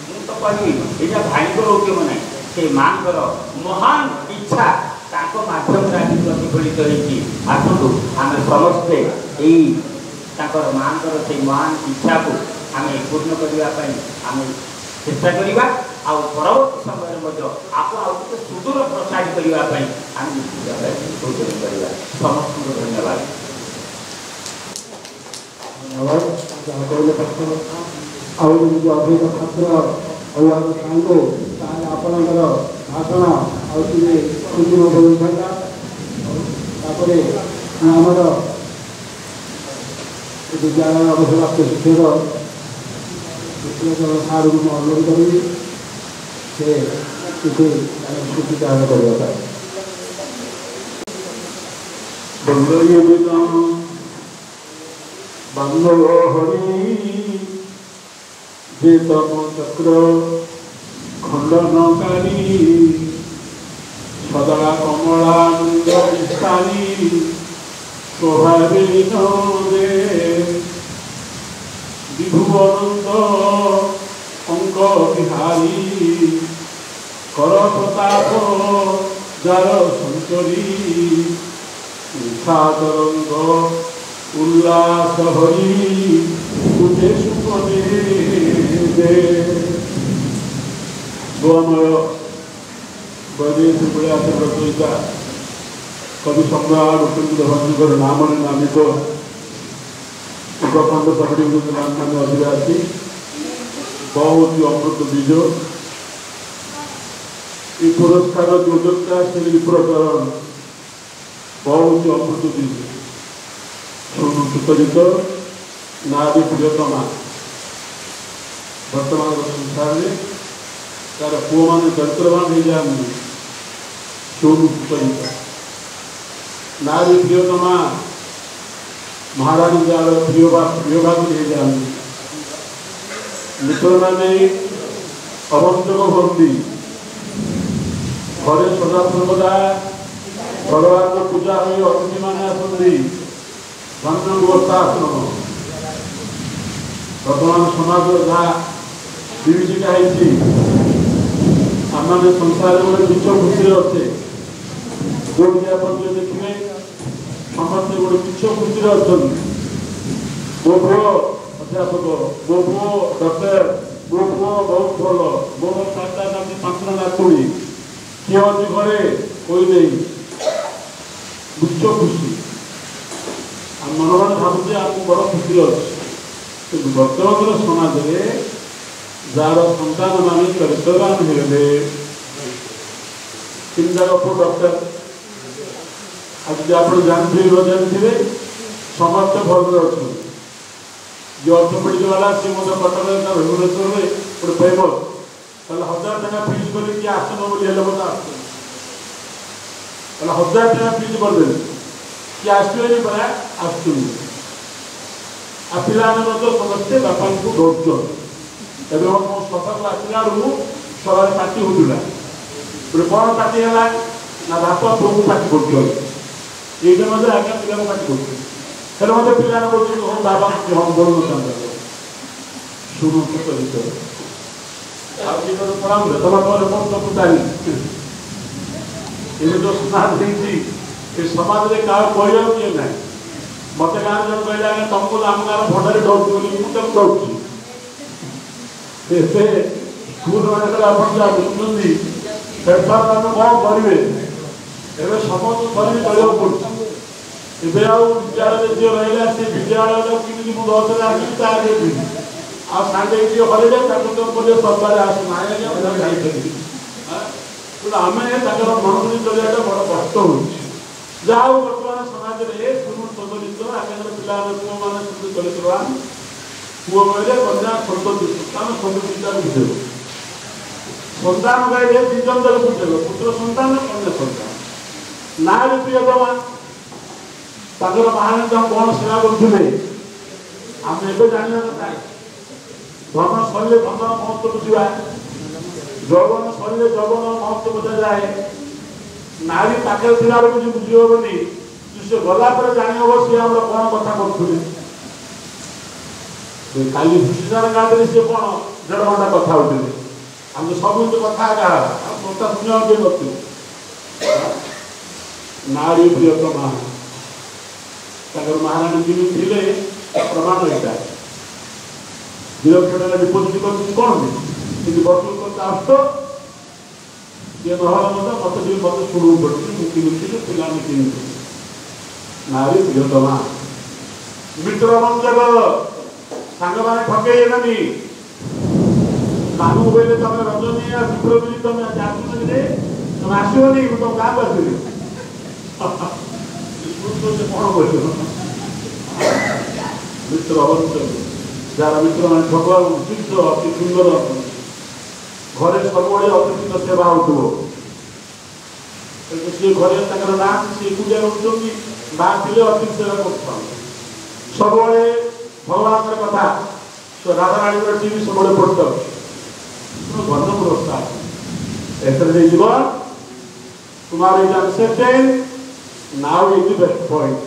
मु तो कहबी एटा भाईकर उद्यम नै से मानकर महान इच्छा ताको माध्यम राखी प्रतिफलित होइछि आसतु आमे समस्ते एई ताकर मानकर से महान इच्छा को आमे पूर्ण करिवा पई आमे चेष्टा करिवा आ परवर्ती समय मध्य आपो आ सुदूर प्रसार करिवा पई आमे सूचना करिवा समस्त को धन्यवाद धन्यवाद जहाँ कहले प्रश्न आउ जो अभिज्ञ छात्र अभिभावक साङ्गो ताले आपणकर भाषण आउ टिके खुशी होइथांता तापरे हमर विद्यालय अवसरप्राप्त शिक्षक सारू को अनुरोध करी से किसी स्थिति कारण करता है बंदये विदाम बंदो हरि जे तम चक्र खंडनकारी सदा कमलानंद स्थानी स्वभावीन दे विभुवनंद अंक बिहारी कर प्रताप जार संचरी सादरंग उल्लास हरि तुझे सुपने दे गोमय बदेश प्रयास रचयिता कवि सम्राट उपेन्द्र भंजकर नाम नामित उपखंड समिति मान अधिवासी बहुत अमृत बीज ये पुरस्कार योजकता श्री विप्रकरण बहुत अमृत बीज सुचरित नारी प्रियतमा वर्तमान संसार में तार पुओ मान चरित्रवान हो जाती सुचरित नारी प्रियतमा महारानी जार प्रियभागी हो जाती मित्र मैंने अवंचक बंदी घरे सदा सर्वदा भगवान पूजा हुई अतिथि मैंने आसती व्यवस्था आश्रम वर्तमान समाज जहाँ विभीषिका आम संसार गोटे तुच्छ खुशी अच्छे जो देखिए समस्ते गोटे तुच्छ खुशी अच्छा मो पुओ अध्यापक मो पुओ डॉक्टर मो पुओ बहुत भल मोर 4टा नाती 5टा नातुणी किए अच्छी घरे कोई नहीं तुच्छ खुशी मन मन भावुचे आम बड़ खुशी अच्छे वर्तमान समाज में जार सन्तान मान चरित्रवान हेले 3 पुओ डॉक्टर आज आप जानते समस्त भर अच्छे जो अर्थोपेडिक वाला सी मतलब कटक भुवनेश्वर में गोटे फेमस कहला 1000 टका फीस कर किए आसन बोली मत आस 1000 टका फीस करदे किए आसवे पड़ा आस पे समस्ते बापा को डर एवं मो सफा को आसला सवाल पार्टी होता गोटे कौन पार्टी है ना बापा पुओ को पार्टी कर ये आज्ञा पिला को पार्टी कर मत पिला हम बाबा हम बोल शुरू पढ़ाऊ तुम तारी ये जो समाज देखी समाज में क्या कहना किए ना मत गाँव जन कहला तुमको आम गाँव भंडारे डर डर स्कूल मान बुझुँगी हेडसार मैंने कौन करेंगे एवं समस्त धरिक चलना पड़े ଏବେ ଆଉ ବିଦ୍ୟାଳୟରେ ଯିଏ ରହିଲା ସେ ବିଦ୍ୟାଳୟର କେମିତି ମୁଁ 10 ଆସିବି ତା ଦେବି ଆଉ ସାଙ୍ଗେ ଯିଏ ହଲେଇଲେ ତାକୁ ତ କହିଲେ ସରକାର ଆସୁ ନାହିଁ ଆଜ୍ଞା ଯାଇପାରିବି କିନ୍ତୁ ଆମେ ତାଙ୍କର ମନୋନୀତ କରିବାଟା ବଡ଼ କଷ୍ଟ ହେଉଛି ଯାହା ହଉ ବର୍ତ୍ତମାନ ସମାଜରେ ସୁସଂଗଠିତ ଆଗର ପିଲାମାନେ ପୁଅମାନେ ସୁସଂଗଠିତ ପୁଅ କହିଲେ କନ୍ୟା ସନ୍ତତି ସନ୍ତାନ ସନ୍ତତିଟା ବୁଝେଇବ ସନ୍ତାନ କହିଲେ ଦୁଇ ଜଣ ଯାକ ବୁଝେଇବ ପୁତ୍ର ସନ୍ତାନ କନ୍ୟା ସନ୍ତାନ ନାରୀ ପ୍ରିୟତମା ତାଙ୍କର ମହାନନ୍ଦ କଣ ସେବା କରୁଥିଲେ ଆମେ ଏବେ ଜାଣିବା କଥା ଧନ ଶରୀରେ ଧନର ମହତ୍ଵ ବୁଝିବା ଯୌବନ ଶରୀରେ ଯୌବନର ମହତ୍ଵ ବୁଝାଯାଏ ନାରୀ ପାଖରେ ଥିଲା ବେଳକୁ ଯେ ବୁଝି ହବନି ସେ ଗଲା ପରେ ଜାଣି ହବ ସିଏ ଆମର କଣ କଥା କରୁଥିଲେ କାଲି ଭୂଷିସାର ଗାଁରେ ସିଏ କଣ 1.5 ଘଣ୍ଟା କଥା ହଉଥିଲେ ଆମେ ସବୁ କଥା କଥା ଶୁଣିବାକୁ କିଏ ନଥିଲେ ନାରୀ ପ୍ରିୟତମା महाराणी जी थे प्रमाण यहाँ विलक्षण डिपोजिट कर कौन वर्ष आस ये ना मत मत शुरू कर पिला नारी प्रियतमा मित्र मंचर सांग मैंने ठकई मानू कहले तुम रजनी शुक्र भी तुम तुम आसोनी तुम गाँव आसली कौन मित्र जार मित्र मान ठकुआ उचित अति सुंदर घरे सब अतिथि सेवा हो सी घरे ना सी एकुटिया रोचे बाहर थे अतिथि सेवा कर सब भगवान कथा राधाराणी टीवी सब पढ़ता धन पुरस्कार ऐसे जीवन तुम्हारे exam now is the best point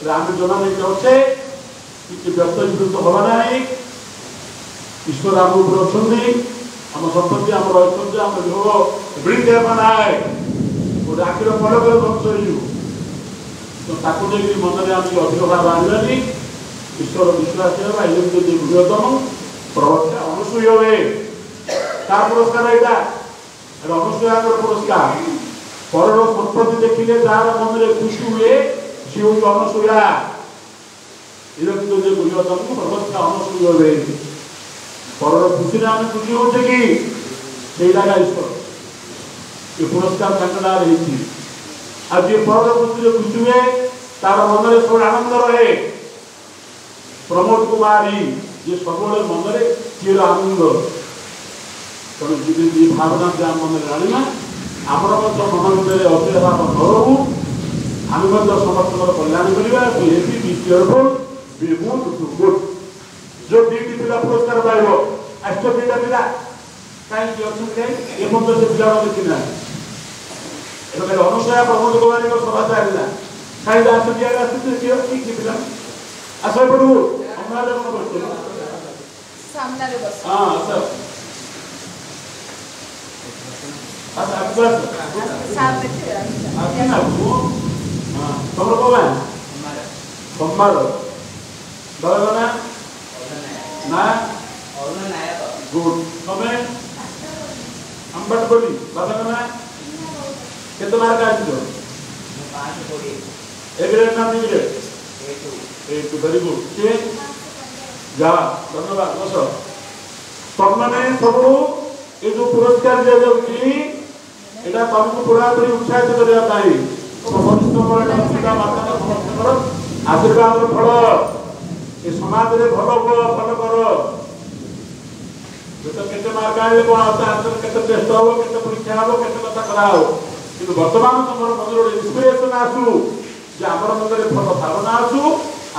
Ram जना नहीं जाऊे कि व्यस्त विरुद्ध हवा ना ईश्वर आम अच्छी आम संपत्ति आम ऐश्वर्य आम भोग वृद्ध नाए गोटे आखिर पलक ध्वंस तो ताकू नहीं मन में आम अधिक भाव आनी ईश्वर विश्वास गृहतम प्रवक्ता अनुसूय हुए पुरस्कार यहाँ अनुसूया पुरस्कार पर संपत्ति देखिले जार मन में खुशी हुए सी हूँ अनुसूया गृहतम प्रवक्ता अनुसूय हुए पर खुशी में आम खुशी होचे कि ईश्वर ये पुरस्कार रही आज ये पर खुशी खुशी हुए तार मन में सब आनंद रहे प्रमोद कुमारी ये सब मन में चिर आनंद तेणु भावना से आम मन में जाना आमर मन भर अचेर भाव न रू आम समस्त कल्याण करवा गुड जो दीटी पिला पुरस्कार पाइब आस दीटा पिला कहीं अच्छे से पिला देखी ना अनुसूया प्रमोद कुमारी सभा चलना कहीं आस पिला आस पड़ू सोमवार गुड तुम्हें अंबट बोली बाबा ना केते मार्क आछो 5 ग्रेड ना 2 ग्रेड वेरी गुड के जा धन्यवाद बस तुमने सब ये जो पुरस्कार दिया जाऊँगी यहाँ तुमको पूरा पूरी उत्साहित करने ସମସ୍ତଙ୍କର ପିତା ମାତା ସମସ୍ତଙ୍କର ଆଶୀର୍ବାଦର ଫଳ ଏ ସମାଜରେ ଭଲ ହୁଅ ଭଲ କର କେତେ ମାର୍କ ଆଣିଲେ କଣ କେତେ ଟେଷ୍ଟ ହବ କେତେ ପରୀକ୍ଷା ହବ କେତେ କଥା କରାହବ କିନ୍ତୁ ବର୍ତ୍ତମାନ ତମର ମନରେ ଗୋଟେ ଇନ୍ସପିରେସନ ଆସୁ ଯେ ଆମର ମନରେ ଭଲ ଭାବନା ଆସୁ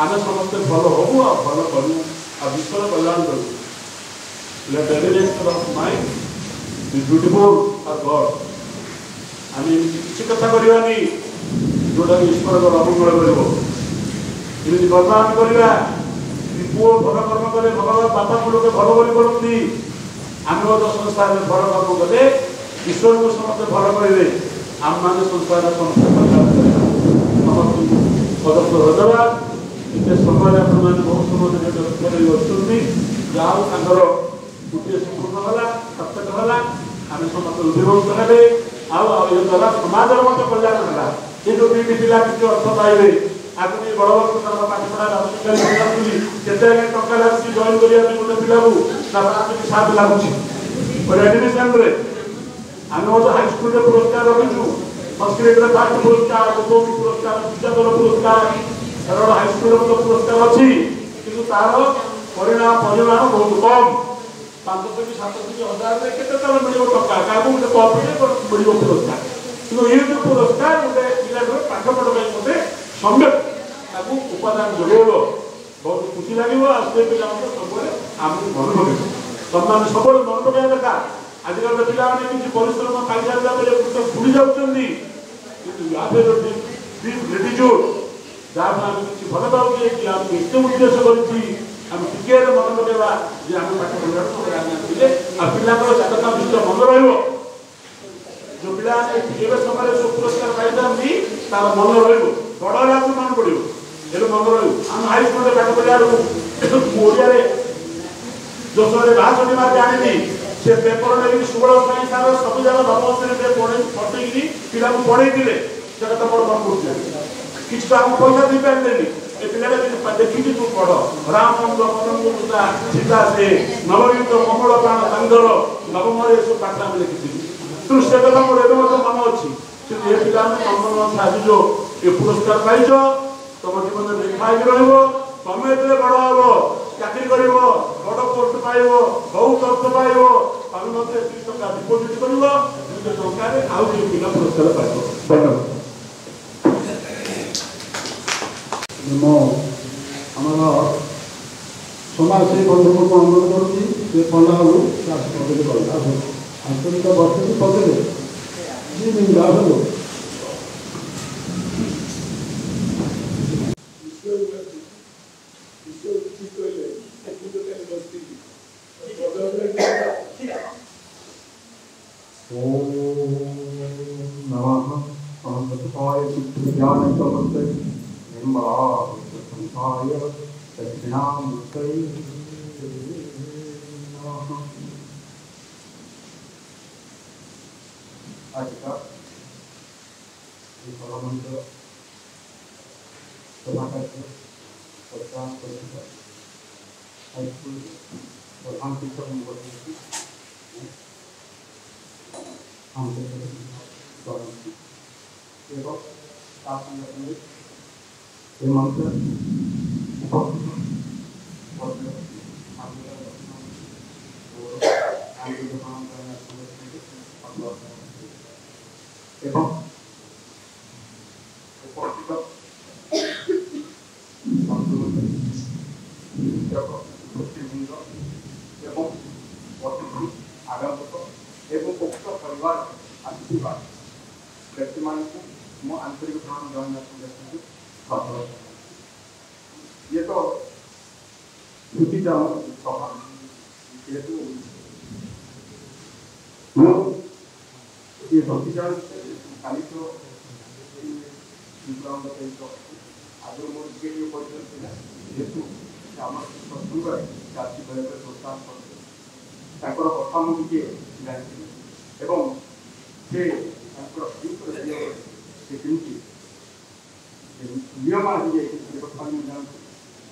ଆମେ ସମସ୍ତେ ଭଲ ହବୁ ଆଉ ଭଲ କରିବୁ ଆଉ ବିଶ୍ୱର କଲ୍ୟାଣ କରିବୁ Let the evidence of mind be beautiful or God. ଆମେ ଏମିତି କିଛି କଥା କରିବାନି ଯୋଉଟାକି ଈଶ୍ୱରଙ୍କର ଅମଙ୍ଗଳ କରିବ ଏମିତି କର୍ମ ଆମେ କରିବା ପୁଅ ଭଲ କର୍ମ କଲେ ଭଗବାନ ବାପାଙ୍କୁ ଲୋକେ ଭଲ ବୋଲି କରନ୍ତି ଆମେ ମଧ୍ୟ ସଂସାରରେ ଭଲ କର୍ମ କଲେ ଈଶ୍ୱରଙ୍କୁ ସମସ୍ତେ ଭଲ କରିବେ ଆମମାନେ ସଂସାରରେ ସମସ୍ତେ କଲ୍ୟାଣ କରିବା ସମସ୍ତଙ୍କୁ ପଦସ୍ଥ ଧନ୍ୟବାଦ ଏତେ ସମୟରେ ଆପଣମାନେ ବହୁତ ସମୟ ଅଛନ୍ତି ଯାହା ହଉ ତାଙ୍କର ଗୋଟିଏ ସମ୍ପୂର୍ଣ୍ଣ ହେଲା ସାର୍ଥକ ହେଲା ଆମେ ସମସ୍ତେ ଉଦ୍ଦୀପକ ହେବେ ଆଉ ଏ ଦ୍ୱାରା ସମାଜର ମଧ୍ୟ କଲ୍ୟାଣ ହେଲା ଏ ଯୋଉ ଦୁଇଟି ପିଲା କିଛି ଅର୍ଥ ପାଇବେ ଆଗରୁ ବଡ଼ ବର୍ଷ ତାଙ୍କର ପାଠପଢ଼ା କେତେ ଆଜ୍ଞା ଟଙ୍କା ଲାଗୁଛି ଜଏନ୍ କରିବା ପାଇଁ ଗୋଟେ ପିଲାକୁ ନା 5-7 ଲାଗୁଛି ଗୋଟେ ଆଡମିସନରେ ଆମେ ମଧ୍ୟ ହାଇସ୍କୁଲରେ ପୁରସ୍କାର ରଖିଛୁ ସଂସ୍କୃତରେ ଫାଷ୍ଟ ପୁରସ୍କାର ପୁରସ୍କାର ବିଦ୍ୟାଧର ପୁରସ୍କାର କାରଣ ହାଇସ୍କୁଲରେ ମଧ୍ୟ ପୁରସ୍କାର ଅଛି କିନ୍ତୁ ତାର ପରିମାଣ ବହୁତ କମ୍ 500-700 କେତେ ତାର ମିଳିବ ଟଙ୍କା କାହାକୁ ଗୋଟେ କପିରେ ମିଳିବ ପୁରସ୍କାର କିନ୍ତୁ ଏ ଯୋଉ ପୁରସ୍କାର ଗୋଟେ ପିଲାଙ୍କର ପାଠପଢ଼ା ପାଇଁ ଗୋଟେ ସମ୍ୟକ ତାକୁ ଉପାଦାନ ଯୋଗାଇବ ବହୁତ ଖୁସି ଲାଗିବ ଆଉ ସେ ପିଲା ମଧ୍ୟ ସବୁବେଳେ ଆମକୁ ମନେ ପକେଇବ ତମମାନେ ସବୁବେଳେ ମନେ ପକେଇବା କଥା ଆଜିକାଲି ପିଲାମାନେ କିଛି ପରିଶ୍ରମ ପାଇସାରିଲା ବେଳେ ଭୁଲି ଯାଉଛନ୍ତି କିନ୍ତୁ ଯାହା ଆମେ କିଛି ଭଲ ପାଉଛେ କି ଆମକୁ ଏତେ ଉଦ୍ଦେଶ୍ୟ କରିଛି ଆମେ ଟିକେ ମନେ ପକେଇବା ଯେ ଆମେ ପାଠ ପଢ଼ିବାକୁ ଥିଲେ ଆଉ ପିଲାଙ୍କର ଜାତକ ବିଷୟ ମନେ ରହିବ ଯୋଉ ପିଲାମାନେ ଏବେ ସମୟରେ ସବୁ ପୁରସ୍କାର ପାଇଥାନ୍ତି ତାର ମନେ ରହିବ ବଡ଼ ହେଲାକୁ ମନେ ପଡ଼ିବ ଏବେ ମନେ ରହିବ ଆମେ ହାଇସ୍କୁଲରେ ପାଠ ପଢ଼ିବାରୁ ଓଡ଼ିଆରେ 62 ମାର୍କ ଆଣିଲି ସେ ପେପର ନେଇକି ସୁବଳ ପାଇଁ ତାର ସବୁ ଯାକ ନବଶ୍ରେଣୀରେ ପଠେଇକି ପିଲାକୁ ପଢ଼େଇଥିଲେ ସେ କଥା ବଡ଼ ମନେ ପଡ଼ୁଛି କିଛି ତ ଆମକୁ ପଇସା ଦେଇପାରିଲେନି ଏ ପିଲାଟା ଦେଖିକି ତୁ ପଢ଼ ରାମଚନ୍ଦ୍ର ମନମୁକୁତା ସୀତା ସେ ନବଗୀତ କମଳ ପ୍ରାଣ ତାଙ୍କର ନବମରେ ଏସବୁ ପାଠ ଆମେ ଲେଖିଥିଲି ତେଣୁ ସେ କଥା ମୋର ଏବେ ମଧ୍ୟ ମନେ ଅଛି କିନ୍ତୁ ଏ ପିଲାମାନେ ମନ ଆଜି ଯୋଉ ଏ ପୁରସ୍କାର ପାଇଛ ତମ ଜୀବନରେ ଲେଖା ହେଇକି ରହିବ ତମେ ଯେତେବେଳେ ବଡ଼ ହବ ଚାକିରି କରିବ ବଡ଼ ପୋଷ୍ଟ ପାଇବ ବହୁତ ଅର୍ଥ ପାଇବ ତମେ ମଧ୍ୟ ଏତିକି ଟଙ୍କା ଡିପୋଜିଟ୍ କରିବ ନିଜ ଟଙ୍କାରେ ଆଉ କିଛି ପିଲା ପୁରସ୍କାର ପାଇବ ଧନ୍ୟବାଦ ଆମର ସମାଜ ସେଇ ବନ୍ଧୁଙ୍କୁ ଅନୁରୋଧ କରୁଛି ସେ ପଣ୍ଡା ବାବୁ ଆନ୍ତରିକ ବର୍ଷକୁ ପକେଇଲେ ଆସନ୍ତୁ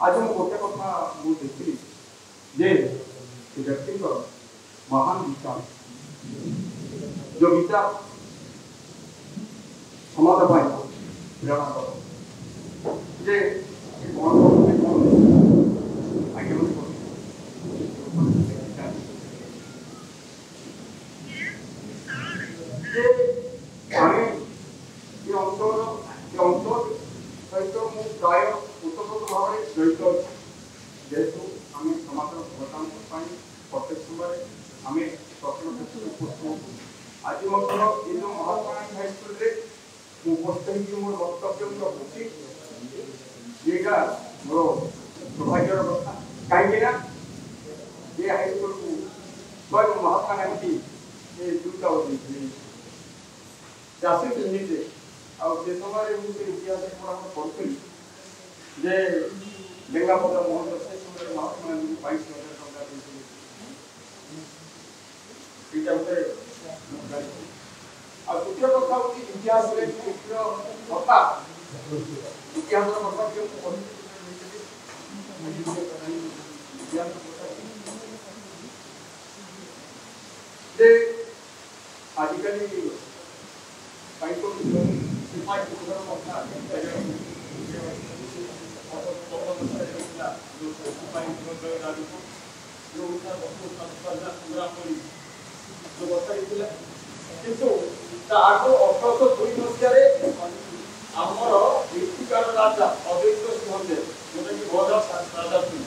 आज ମୁଁ ଗୋଟେ କଥା ମୁଁ ଦେଖିଲି ଯେ ବ୍ୟକ୍ତିଙ୍କ ମହାନ ବିଚାର जो विचार समाज प्रेरणा दब जे कौन कौन कौन आगे अंचल सहित मुझे प्राय उत्तरपूर्व भाव में जड़ित अच्छे जेहेतु आम समाज भोटान प्रत्येक समय आम प्रश्न क्षेत्र आज ये जो महात्मा गांधी हाईस्कल उपस्थित मोर वक्तव्य रखुची ये मोर सौभाग्यर कथा कहीं ये हाईस्कल को स्वयं महात्मा गांधी ये दुईटा चाषी निजे से समय मुझे इतिहास पढ़ी जे लेंगापदा मोहन से समय महात्मा गांधी 22,000 टका द्वितीय कथा हूँ इतिहास कथा इतिहास कथा क्यों आजिकल किंतु आगो 1802 मसीह आमर ऋतुकाल राजा अद्वैत सिंह जोटा कि बहुत राजा थे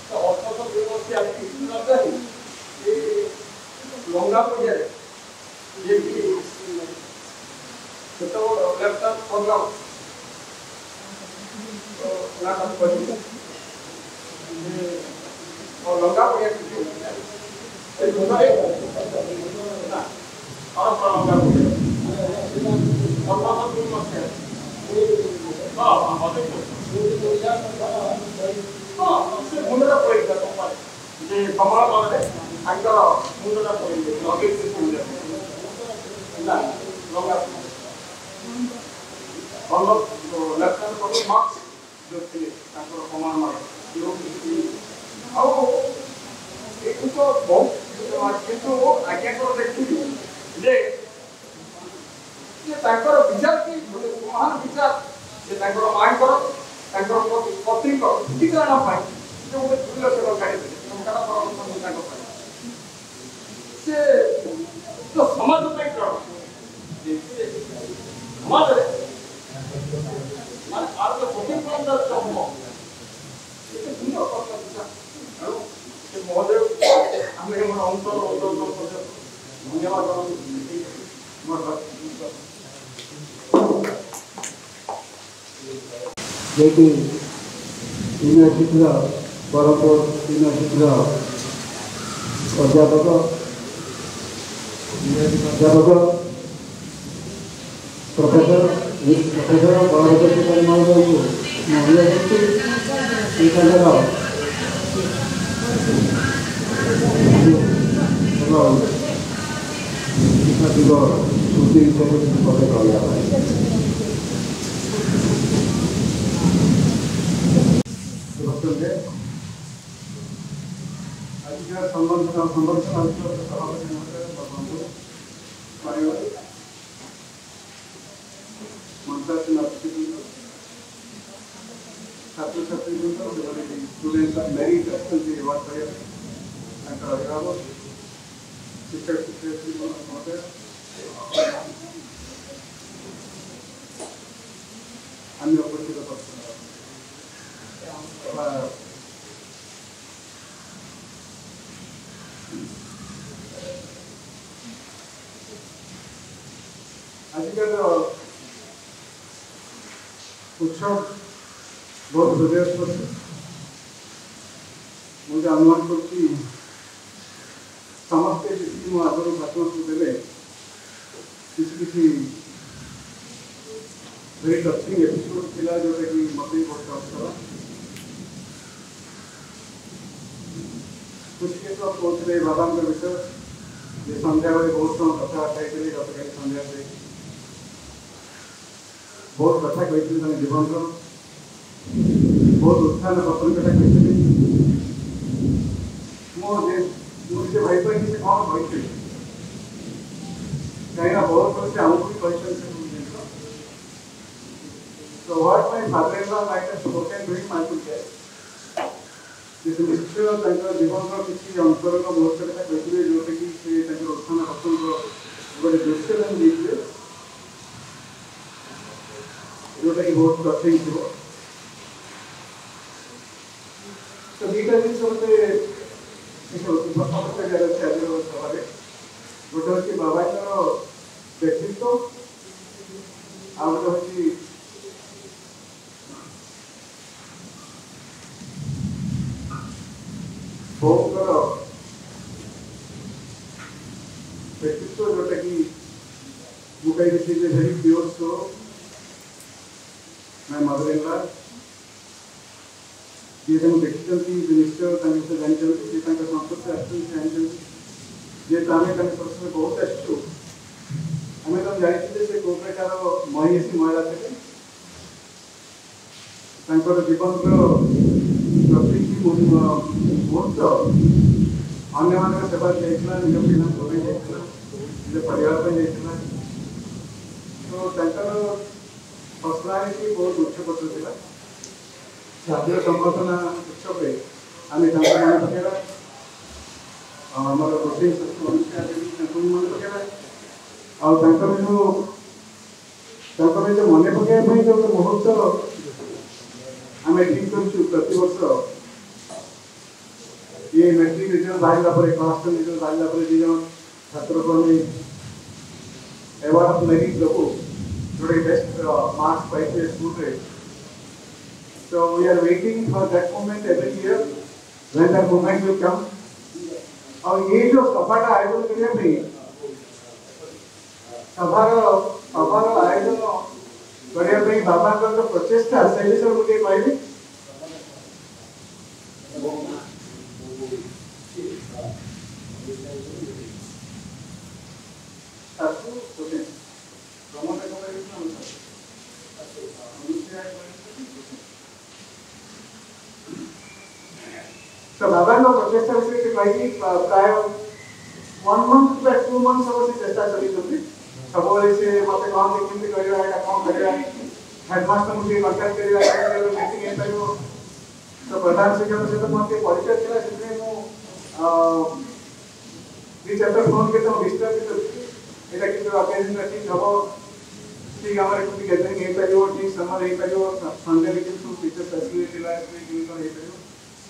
तो 1802 मसीह ऋतु राजा ही लंगा पड़िया ये तो लेफ्टन पड़ला तो ना काम पड़ी और लंगा पड़िया ए घुमाए ना और लंगा पड़िया और वहां दूर मत है हां होते हां से मुंडा पड़ेगा तो पाए जे कमला माने आंकर मुंडा पड़ेगा लगे से मुंडा ना लंगा और लेफ्टन को मार्क्स जो थे तांकर कमान मारे जो आओ एक तो बहुत किंतु आज्ञा को देखिए जे तांकर विचार की महान विचार जे तांकर मांग करो तांकर पत्नी को ठीक ना पाए जो वो दुर्लभ से लगाए थे उनका परामर्श तांकर पाए से तो समाज में करो समाज रे मान आर तो पत्नी को अंदर चमो ये दुनिया का विचार महोदय हमें मन अंतर धन्यवाद जेटी यूनिवर्सिटी बरहपुर यूनिवर्सिटी अध्यापक प्रोफेसर बलभद्र परिमल बाबू महिला छात्र छात्री students of merit excellence award अभिभावक शिक्षक शिक्षयित्री महोदय अन्य उपस्थित आजिकल उत्सव बहुत हृदयस्पर्शी मुझे अनुमान करती समस्ते जी मो आगर भाषण को देले किसी वेरी टचिंग एपिसोड थिला जोटा कि मते बहुत टच कुछ के तो पहुंचले बादाम के विषय ये संध्या बेले बहुत समय कथा कहते गतकाली संध्या से बहुत कथा कहते जीवन बहुत उत्साह कथन कथा कहते मुझे भाई भाई से कौन कहते कहीं बहुत वर्ष आमको भी कहते So what my father-in-law might have spoken during my pulpit, this ନିଶ୍ଚୟ ତାଙ୍କର ଜୀବନର କିଛି ଅନ୍ତରଙ୍ଗ ମୁହୂର୍ତ୍ତ କଥା କହିଥିଲେ ଯୋଉଟାକି ସେ ତାଙ୍କର ଉତ୍ଥାନ ପତନର ଗୋଟେ ଦୃଶ୍ୟ ତାଙ୍କୁ ଦେଇଥିଲେ ଯୋଉଟାକି ବହୁତ କଠିନ ଥିବ। ତ ଦୁଇଟା ଜିନିଷ ମୋତେ ସମସ୍ତେ ଜାଗାରେ ଅଛି ଆଜିର ସଭାରେ। ଗୋଟେ ହେଉଛି ବାବାଙ୍କର ବ୍ୟକ୍ତିତ୍ୱ, ଆଉ ଗୋଟେ ହେଉଛି ବୋଉଙ୍କର ବ୍ୟକ୍ତିତ୍ୱ ଯୋଉଟାକି ମୁଁ କହିବି ସେ ଯେ ଭେରି ପ୍ରିୟର ସୋ ମାଇ ମଦର-ଇନ୍-ଲ ଯିଏ ତାଙ୍କୁ ଦେଖିଛନ୍ତି ଯେ ନିଶ୍ଚୟ ତାଙ୍କ ବିଷୟରେ ଜାଣିଛନ୍ତି, ଯିଏ ତାଙ୍କ ସଂସ୍ପର୍ଶରେ ଆସିଛନ୍ତି ସେ ଜାଣିଛନ୍ତି। ଯେହେତୁ ଆମେ ତାଙ୍କ ସଂସ୍ପର୍ଶରେ ବହୁତ ଆସିଛୁ, ଆମେ ତ ଜାଣିଛୁ ଯେ ସେ କୋଉ ପ୍ରକାର ମହିଷୀ ମହିଳା ଥିଲେ। ତାଙ୍କର ଜୀବନର ପ୍ରତିଟି ମୁହୂର୍ତ୍ତ ଅନ୍ୟମାନଙ୍କ ସେବାରେ ଯାଇଥିଲା, ନିଜ ପିଲାଙ୍କ ପାଇଁ ଯାଇଥିଲା, ନିଜ ପରିବାର ପାଇଁ ଯାଇଥିଲା। ତ ତାଙ୍କର ପର୍ସନାଲିଟି ବହୁତ ଉଚ୍ଚକୋଟୀର ଥିଲା। ଜାତୀୟ ସମ୍ବର୍ଦ୍ଧନା ଉତ୍ସବରେ ଆମେ ତାଙ୍କୁ ମନେ ପକାଇବା, ଆମର ରୋଷେଇ ତାଙ୍କୁ ମନେ ପକାଇବା, ଆଉ ତାଙ୍କର ଯେଉଁ ମନେ ପକାଇବା ପାଇଁ ଯେଉଁ ମୁହୂର୍ତ୍ତ ଆମେ ଠିକ୍ କରିଛୁ ପ୍ରତିବର୍ଷ ये मैट्रिक रिजल्ट बाहर पर क्लास रिजल्ट बाहर पर दी जन छात्र को हमें अवार्ड ऑफ मेरिट देबो जोड़े बेस्ट मार्क्स पाई के स्कूल रे। So we are waiting for that moment every year when that moment will come। और ये जो सभाटा आयोजन करने में सभार आयोजन करने में बाबा का जो प्रचेष्टा से विषय मुझे कहबी। तो बाबा को प्रचेष्टा विषय से कही प्राय 1 month to 2 months सब से चेष्टा चली थी। सब से मते कौन देखते करिया एटा कौन करिया हेडमास्टर मुझे कांटेक्ट करिया मीटिंग एटा जो तो प्रधान शिक्षक से तो मते परिचय थिला से मु दी चैप्टर फोन के तो डिस्टर्ब के एटा कि अकेजन ठीक हबो ठीक हमर कुछ गैदरिंग हे परियो ठीक समर हे परियो संडे लेकिन सु टीचर फैसिलिटी ला स्पीकिंग तो हे परियो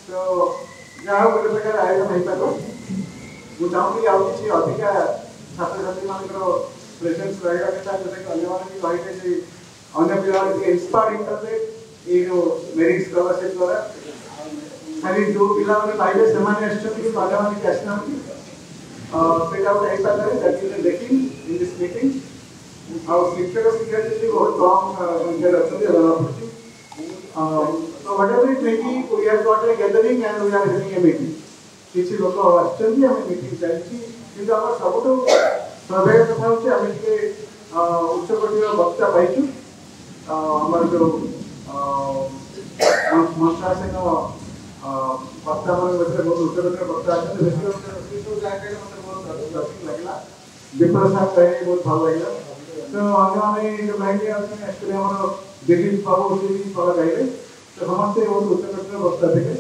तो जहाँ गोटे प्रकार आयोजन हो पार मुझे चाहूँगी आउ कि अधिका छात्र छात्री मान प्रेजेन्स रहा कथा जोटा कि अन्य कहे अन्य पिला इंस्पायर इंटरने ये जो मेरिट स्कॉलरशिप द्वारा खाली जो पिला पाइले से अन्य आसना देखी इन दिस मीटिंग आउ शिक्षक शिक्षार्थी बहुत कम संख्या अच्छा so whatever it may be, we have got a gathering and we are having a meeting. किसी लोग आश्चर्य हमें मीटिंग चलती किंतु आम सब सौभाग्य कथा होचे हमें के उच्चकोटीर वक्ता पाइछु हमर जो मंत्रासन वक्ता मन मध्ये बहुत उच्चकोटीर वक्ता आछन बेसी जानकारी मते बहुत इंटरेस्टिंग लागला विप्र साहब कहे बहुत भल लागला तो हमें जो भाई आछन एक्चुअली हमर दिलीप बाबू जी भल गाइले तो समस्ते बहुत उच्चकोटीर वक्ता थे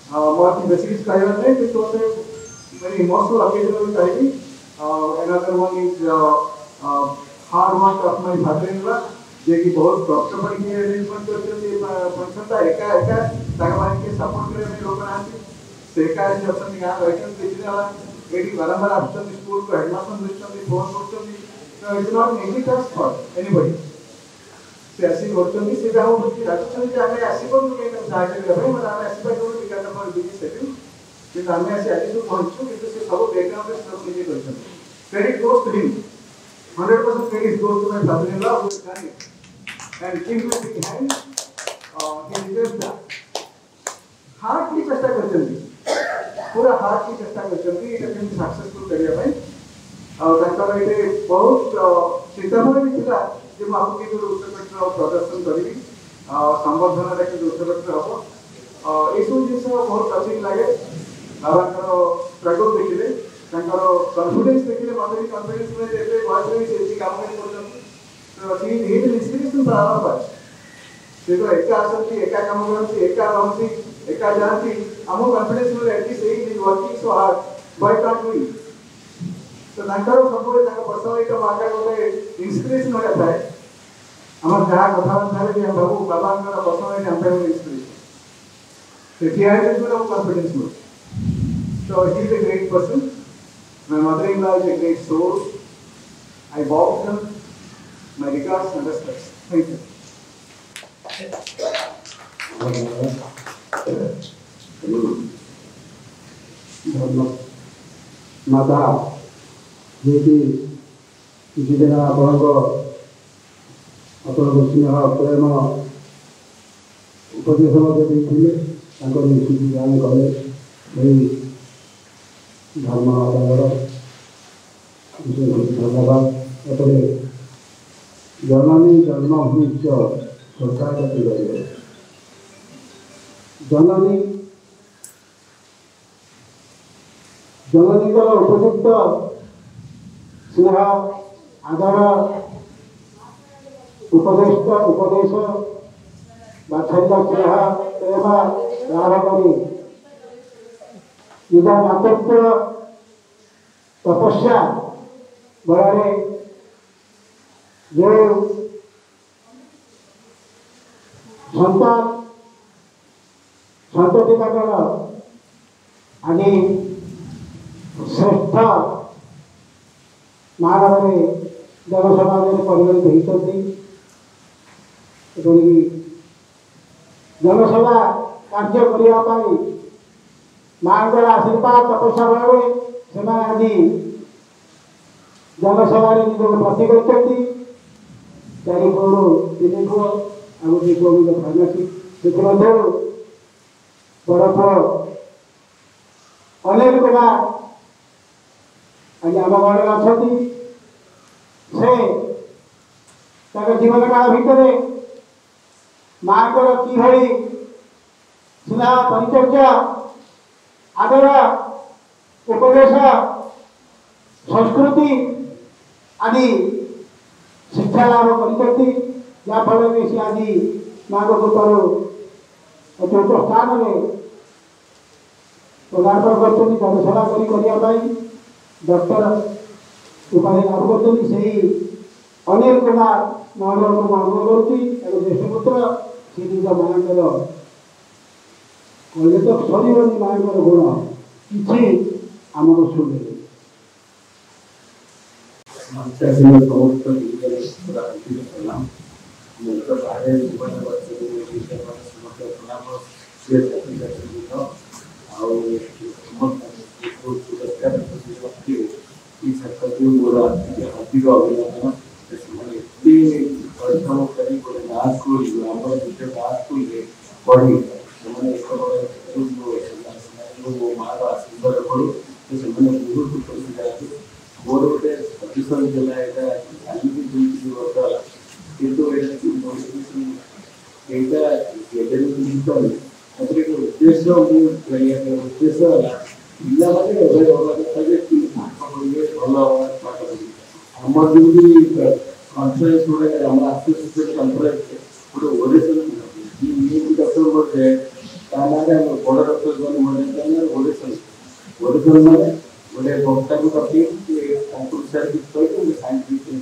more basic driver है तो very emotional occasion चाहिए another one is hard work of my father-in-law जे कि बहुत कष्ट पड़ी के अरेंजमेंट करते थे फंक्शन था एका ताकि के सपोर्ट करे में लोग आते सेका से ऑप्शन यहां रहते दिखने वाला एडी बारंबार ऑप्शन स्कूल को हेडमास्टर दिखते फोन करते तो it's not easy task for anybody से ऐसी करते से जाओ कि राजस्थान के आगे ऐसी को के साहाय्य कर रहे हैं मतलब ऐसी बात को बिकॉज़ ऑफ बिजी शेड्यूल कि हमें ऐसे ऐसी तो पहुंचो कि से सब बैकग्राउंड से सब चीजें करते हैं credit goes to him 100% credit goes to my father-in-law who is done it and give me big hand he deserves that heart की चेष्टा करते हैं पूरा हार्ट की चेष्टा करते हैं इट कैन सक्सेसफुल करियर भाई और ताकर ये बहुत सीतामढ़ी भी थिला जे म आपके जो उच्चकोटीर प्रदर्शन करी संबर्धना के उच्चकोटीर हम ये सब जिन बहुत टचिंग लगे बाबा स्ट्रगल देखिले कॉन्फिडेंस देखिले मत भी कॉन्फिडेंस में बयस में काम कर इंस्पिरेशन फॉर आवर बॉयज से तो एका आसंती एका काम करती एका रहती एका जानती हमको कॉन्फिडेंस मिले at least he is working so hard why can't we तो नाकर सबले ताका पर्सनालिटी मार्केट होते इंस्पिरेशन हो जाता है हमर जहाँ कथा बतावे कि हम बाबू बाबा का पर्सनालिटी हम पे inspiration so he has a good confidence mode. So he is a great person. My mother-in-law is a great soul. I bow to him. My regards and respects. Thank you. माता जी किसी दिन आपको स्नेह प्रेम उपदेश देते सुविधान कले धर्म आदायर धन्यवाद एपरे जननी जन्मभूमि सरकार जननी जननीकर उपयुक्त स्नेह आदर उपदेश बात्सल्य स्नेह प्रेम लाभ करी निज मातृत्व तपस्या बड़े जो संतति आदि श्रेष्ठ मानव जनसमाज में परिगणित होती जनसेवा कार्य करने माँ आशीर्वाद तपस्या बल से आज जनसेवा निजक प्रति कर चारि पुओ तीन पुओ आ गोटे पुओ फार्मासी से बड़ पुओ अनिल कुमार आज आम घर अच्छा से जीवन काल भितर माँ कि स्नेह परिचर्या आदर उपदेश संस्कृति आदि शिक्षा लाभ कर जहाँफल सी आज माँ कृपार चौथ स्थान में पदार्पण कर जनसेवा करने डॉक्टर उपाधि लाभ कर अनिल कुमार महोदय को अनुरोध करुँच ज्येष्ठ पुत्र से निज माँ कहले तो सर माँ गुण कि आमको शुणे परिश्रम कर पढ़ी माँ आशीर्वाद पड़ू से बहुत खुशी जाती मोर गोटे सजेसन देला कि उद्देश्य उद्देश्य पिला भल जमी कन्फरेन्स गोटे आसोसीएसन कन्फरेन्स गोटे ओरेसन डॉक्टर बोलते बड़ डॉक्टर मैंने ओरेसन ओरेसन मैंने गोटे वक्ता को रखी साइंटिफिक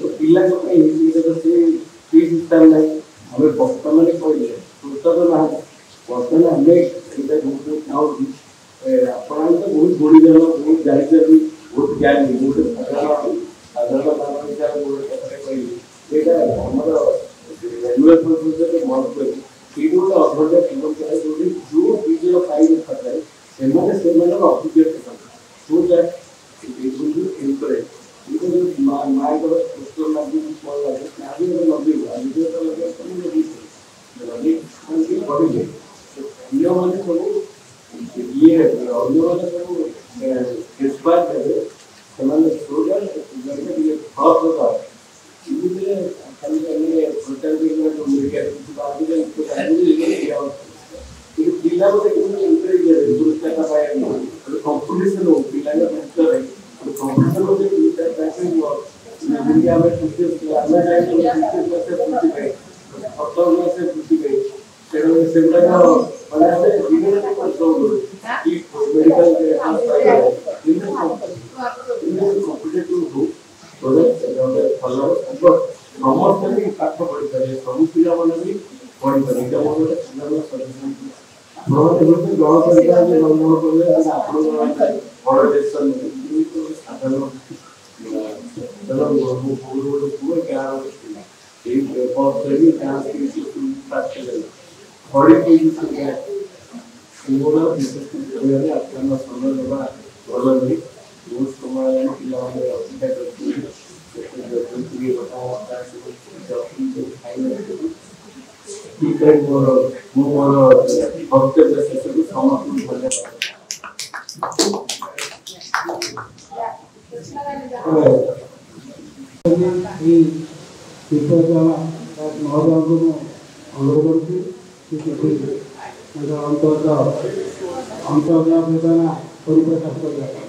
तो पिला सिस्टम ना हमें वक्ता मैंने कहले श्रोता तो ना बर्तमान हमें चाहूँ आप बहुत बड़ी जन बहुत जानी बहुत ज्ञानी बहुत साधारण साधारण कहले आमर रेलवे मन कर गोटे अभ्या जीवन चाहे जो विजय पाई थाए से अभिज्ञता सो दैट माँ को पुस्तक लगे फल लगे लगे लगे पढ़े अन्य मैंने सब ये अन्य मैंने सब इंस्पायर करे सो दैट होता पिला कंपिटिशन हो पिला कंपिटिशन ସତ ସେ ବୁଝିବେ ତେଣୁ ସେଗୁଡ଼ାକ ମାନେ ଆମେ ବିଭିନ୍ନ କଣ୍ଟ୍ରୋଲ କି ମେଡିକାଲ କମ୍ପିଟେଟିଭ ଭଲ ସମସ୍ତେ ବି ପାଠ ପଢିପାରିବେ ସବୁ ପିଲାମାନେ ବି ପଢିପାରିବେ ଏଇଟା ମୋର ଗୋଟେ ପିଲାଙ୍କର ସଜେସନ ଆପଣ ଦେଖନ୍ତୁ ଜଳ ପରିବାର ଯେ ଜନ୍ମ କଲେ ଆପଣଙ୍କର ବଡ଼ ଡିସିସନ ସାଧାରଣ ମୁଁ ଗୋଟେ ପୁଅ ଗାଁର ଥିଲା ଏଇ ବର୍ଷରେ ବି ଗାଁ ପଢିକି ମୋର ବିଶେଷ ଆପଣଙ୍କ ସମୟ ଦେବା ଭଲ ନୁହେଁ ବହୁତ ସମୟ ହେଲାଣି ପିଲାମାନେ ଅପେକ୍ଷା କରୁଛନ୍ତି ମୁଁ ମୋର ବକ୍ତବ୍ୟ ଶେଷକୁ ସମସ୍ତଙ୍କୁ ମହୋଦୟଙ୍କୁ ମୁଁ ଅନୁରୋଧ କରୁଛି କିଛି ଅନ୍ତର୍ଜା ବେଦନା ପରିପ୍ରକାଶ କରିବା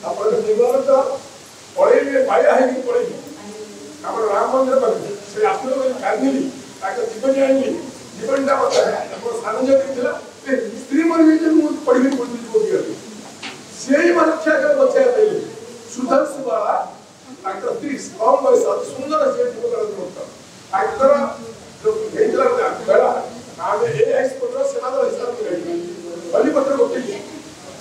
ଆପଣ ଜୀବନ ତ ପଳେଇବେ ବାୟା ହେଇକି ପଳେଇବେ ଆମର ରାମ ମନ୍ଦିର ପାଖରେ ସେ ଆସିଲେ କାନ୍ଦିଲି ତାଙ୍କ ଜୀବନ ଆଣିଲି ଜୀବନଟା ଆମର ସାନ ଝିଅ ଥିଲା ସ୍ତ୍ରୀ ମରି ମୁଁ ପଢିବି ପଢୁଥିଲି ସେଇ ରକ୍ଷା କରି ବଚାଇବା ପାଇଁ ସୁଧାଂଶୁ ବାଳା ତାଙ୍କର ସ୍ତ୍ରୀ କମ୍ ବୟସ ସୁନ୍ଦର ସେ ଯୁବକ ତାଙ୍କର ଯୋଉ ହେଇଥିଲା ବେଳା ଆମେ ଏ ହାଇସ୍କୁଲର ସେନାଦଳ ହିସାବରେ ବଲିପତ୍ର ଗୋଟିଏ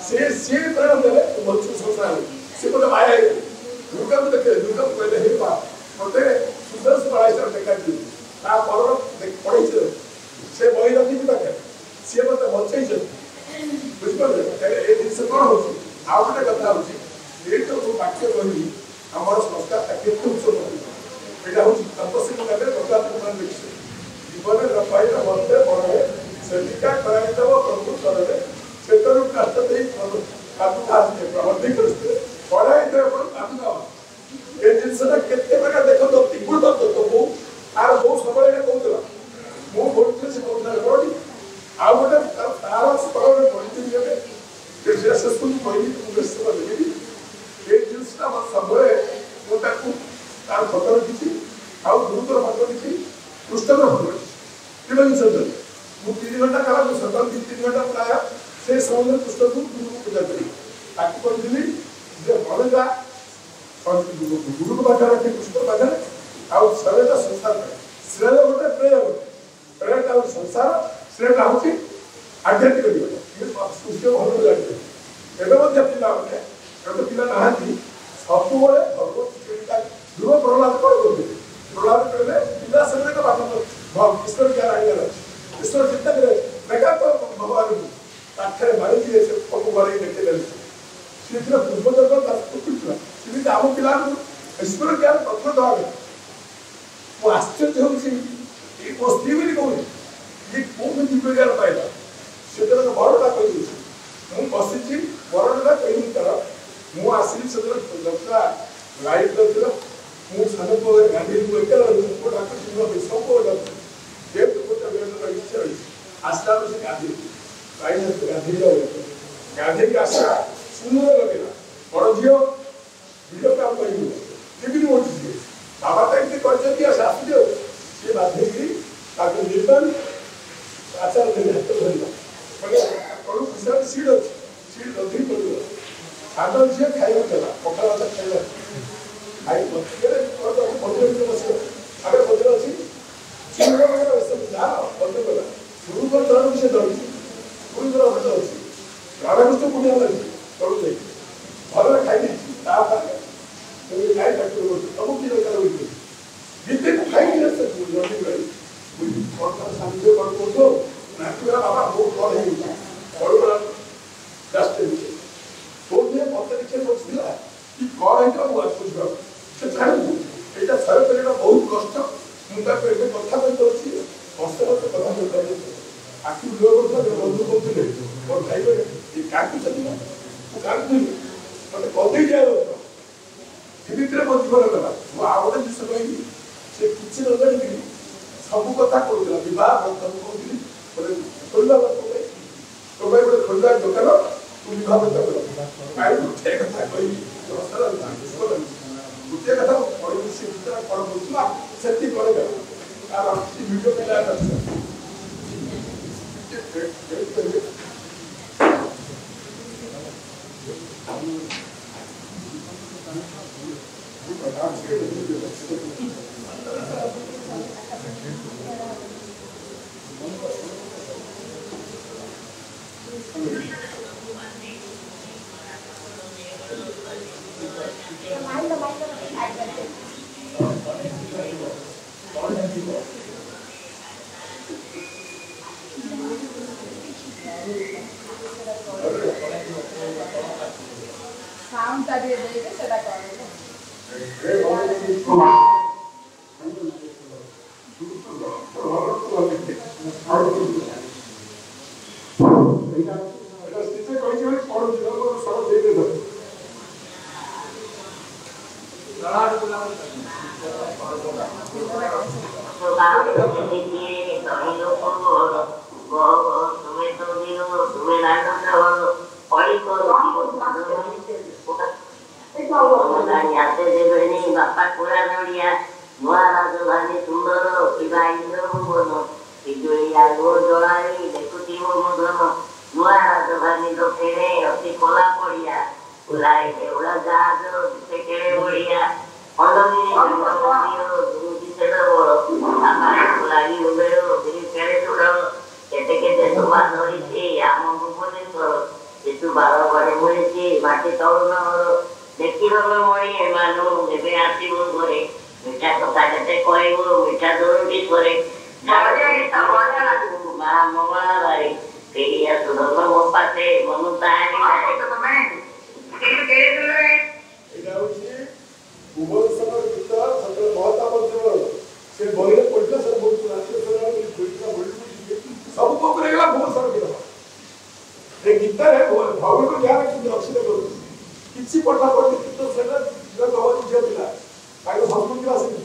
ସିଏ ପ୍ରେରଣା ଦେଲେ ବଞ୍ଚୁ ସଂସାର ସେ ଗୋଟେ ମାୟା ହେଇଗଲେ ଦୁର୍ଗାକୁ ଦେଖିଲେ ଦୁର୍ଗାକୁ କହିଲେ ହେ ବା ମତେ ସୁଦର୍ଶନ ବାଳା ହିସାବରେ ଦେଖାଇଥିଲେ ତା ପର ପଢେଇଥିଲେ ସେ ବହି ରଖିଛି ପାଖରେ ସିଏ ମତେ ବଞ୍ଚେଇଛନ୍ତି ବୁଝିପାରିଲେ ଏ ଜିନିଷ କ'ଣ ହଉଛି ଆଉ ଗୋଟେ କଥା ହଉଛି ଏଇଟା ମୁଁ ବାକ୍ୟ କହିବି ଆମର ସଂସ୍କାରଟା କେତେ ଉଚ୍ଚ ଏଇଟା ହଉଛି ତପସ୍ୱୀ ଭାବେ ଭଗବାନ ଲେଖିছে জীবনের পাইলে মধ্যে পড়ে সেটিকা করাইদেব প্রভু চরণে সেতরু কষ্ট দেই কাতুকাতে প্রবর্তী করতে পড়াইদেব কাতুকা এই জিনিসটা কেতে প্রকার দেখো তো ত্রিগুণ তত্ত্ব তো বহু আর বহু সবলে এটা কହୁଥିଲା ମୁଁ বলতে সে কହୁଥିଲା বড়ি ଆଉ ଗୋଟେ ତାର ସ୍ତରରେ ପଢିଥିଲି ଏବେ ସେ ଶେଷକୁ କହିଲି ମୁଁ ବେଶ କରିବି এই ଜିନିଷଟା ମୋ ସବୁବେଳେ ମୁଁ ତାକୁ ତାର ଫଟୋ ରଖିଛି ଆଉ ଗୁରୁତର ଫଟୋ ରଖିଛି ପୁସ୍ତକର ଫଟୋ ରଖିଛି ମୁଁ 3 ଘଣ୍ଟା କାଳ ମୁଁ ସକାଳ 3 ଘଣ୍ଟା ପ୍ରାୟ ସେ ସମୟରେ ପୁସ୍ତକକୁ ଗୁରୁକୁ ପୂଜା କଲି ତାକୁ କହିଥିଲି ଯେ ଭଲଟା ଗୁରୁଙ୍କ ପାଖରେ ରଖି ପୁସ୍ତକ ପାଖରେ ଆଉ ଶ୍ରେୟଟା ସଂସାର ଶ୍ରେୟ ଗୋଟେ ପ୍ରେୟ ପ୍ରେୟଟା ହେଉଛି ସଂସାର ଶ୍ରେୟଟା ହେଉଛି ଆଧ୍ୟାତ୍ମିକ ଜୀବନ ସୂର୍ଯ୍ୟ ଭଲ ଲାଗିବ ଏବେ ମଧ୍ୟ ପିଲାମାନେ ଏବେ ପିଲା ନାହାନ୍ତି ସବୁବେଳେ ଧ୍ରୁବ ପ୍ରହ୍ଲାଦ କ'ଣ କରୁଥିଲେ ପ୍ରହ୍ଲାଦ କହିଲେ ପିଲା ସେମାନେ ବାଟ ईश्वर क्या आएगा ईश्वर चिंता करे मेगा तो भगवान पाखरे मारी दिए से पको मारी देखे ले सीधे पूर्व जगत का कुछ सीधे आम पिला ईश्वर क्या तत्व दवा वो आश्चर्य होची ये पोस्ती भी कहूँ ये कोन दिव्य ज्ञान पाइला सेतरा बड़टा कहि मु बसिची बड़टा कहि तर मु आसी सेतरा लक्ष्या लाइट दला मु सानो को गांधी को एकला को डाक्टर सिंह सब को देव को बेटा इच्छा है आस्था से गांधी राइट से गांधी का आशा सुंदर लगेगा बड़ झियो वीडियो काम करी टीवी उठी बाबा तो करते आशा आसो सी बाधिकी ताको निर्माण आचार हाथ धरला मैंने कौन हिसाब सीट अच्छी सीट अधिक पड़ो सात झील खाଇବା देला पखाला भात खाଇବା खाई मंदिर बस आगे मंदिर अच्छी राधाकृष्ण पुण्य लगे भल खाई सब कि दरकार खाई बाबा बहुत भल है मत देखिए बसला कि कौन है बुझा से जानू यहाँ सर करना बहुत कष्ट मुझे कथा कहते हस्त हस्त कथा कहते आखि लुह कर बंधु कहते मोर भाई काटुଛନ୍ତି ମୁଁ କାଟୁଥିଲି ମତେ କଦେଇ ଦିଆଯାଉଥିଲା ଧୀରେ ମୋ ଜୀବନ ଗଲା ମୁଁ ଆଉ ଗୋଟେ ଜିନିଷ କହିବି ସେ କିଛି ନ ଜାଣିକି ସବୁ କଥା କହୁଥିଲା ବିବାହ କଥା କହୁଥିଲି ଗୋଟେ ଖୋଲିବା କଥା ତୋ ଭାଇ ଗୋଟେ ଖୋଲିବା ଦୋକାନ ତୁ ବିବାହ କଥା କର ଆଉ ଗୋଟେ କଥା କହିବି गोटे कथा पढ़ी से भीतर कौन बोलूला से करेगा और वीडियो में लाया ହାତେ ଦେବେଣି ବାପା କୋଳା ନଡ଼ିଆ ନୂଆ ରାଜଧାନୀ ସୁନ୍ଦର କିବା ଇନ୍ଦ୍ର ଭୁବନ ବିଜୁଳି ଆଲୁଅ ଜଳାଇ ଦେଖୁଥିବ ମଧନ ନୂଆ ରାଜଧାନୀ ଦକ୍ଷିଣେ ଅତି କଳା ପଡ଼ିଆ ଉଲାଇ କେଉଳା ଜାହାଜ ଦିଶେ କେଳେ ବଢ଼ିଆ ଖଣ୍ଡଗିରି ମନ୍ଦିର ଦୁରୁଟି ସେଡ଼ ବଳ ଆକାଶ ଲାଗି ଉବେଳ ବିରି କେଳେ ସୁଡ଼ଳ କେତେ କେତେ ଶୋଭା ଧରିଛି ଆମ ଭୁବନେଶ୍ୱର ସେଠୁ ବାର ଘରେ ମିଳିଛି ମାଟି ତଳୁ ନହର ଦେଖିଦବ ମଣି ଏମାନୁ ଏବେ ଆସିବୁ ଘରେ ମିଠା କଥା କେତେ କହିବୁ ମିଠା ଦରୁଟି ପରେ ମା ମଙ୍ଗଳା ବାରି କେହି ଆସୁ ଧନ ମୋ ପାଖେ ମନୁ ତାହାରି ଭୁବନେଶ୍ୱର ଗୀତ ଛତ୍ର ମହତାବ ସେ ବହିରେ ପଢିଲା ସେ ବହୁତ ସବୁ ପୋଖରୀ ହେଇଗଲା ଭୁବନେଶ୍ୱର ଗୀତ ଏ ଗୀତରେ ଭୌଗୋଳିକ ଜ୍ଞାନ କିନ୍ତୁ ଅଛି ଦେଖନ୍ତୁ କିଛି ପଠା ପଢି କିନ୍ତୁ ସେଟା ଝିଅ ଥିଲା ତାକୁ ସଂସ୍କୃତି ଆସିନି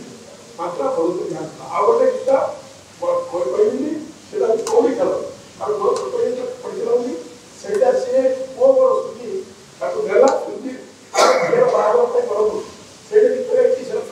ମାତ୍ର ଭୌଗୋଳିକ ଜ୍ଞାନ ଆଉ ଗୋଟେ ଗୀତ କହିବିନି ସେଟା କୌଡ଼ି ଖେଳ ଆଉ ପଢିଥିଲା ସେଇଟା ସିଏ ମୋ ବଡ଼ ସ୍ମୃତି ତାକୁ ନେଲା ସ୍ମୃତି ଝିଅର ବାହାଘର ପାଇଁ କରନ୍ତୁ ସେଇଟା ଭିତରେ ଏଠି ସେଟା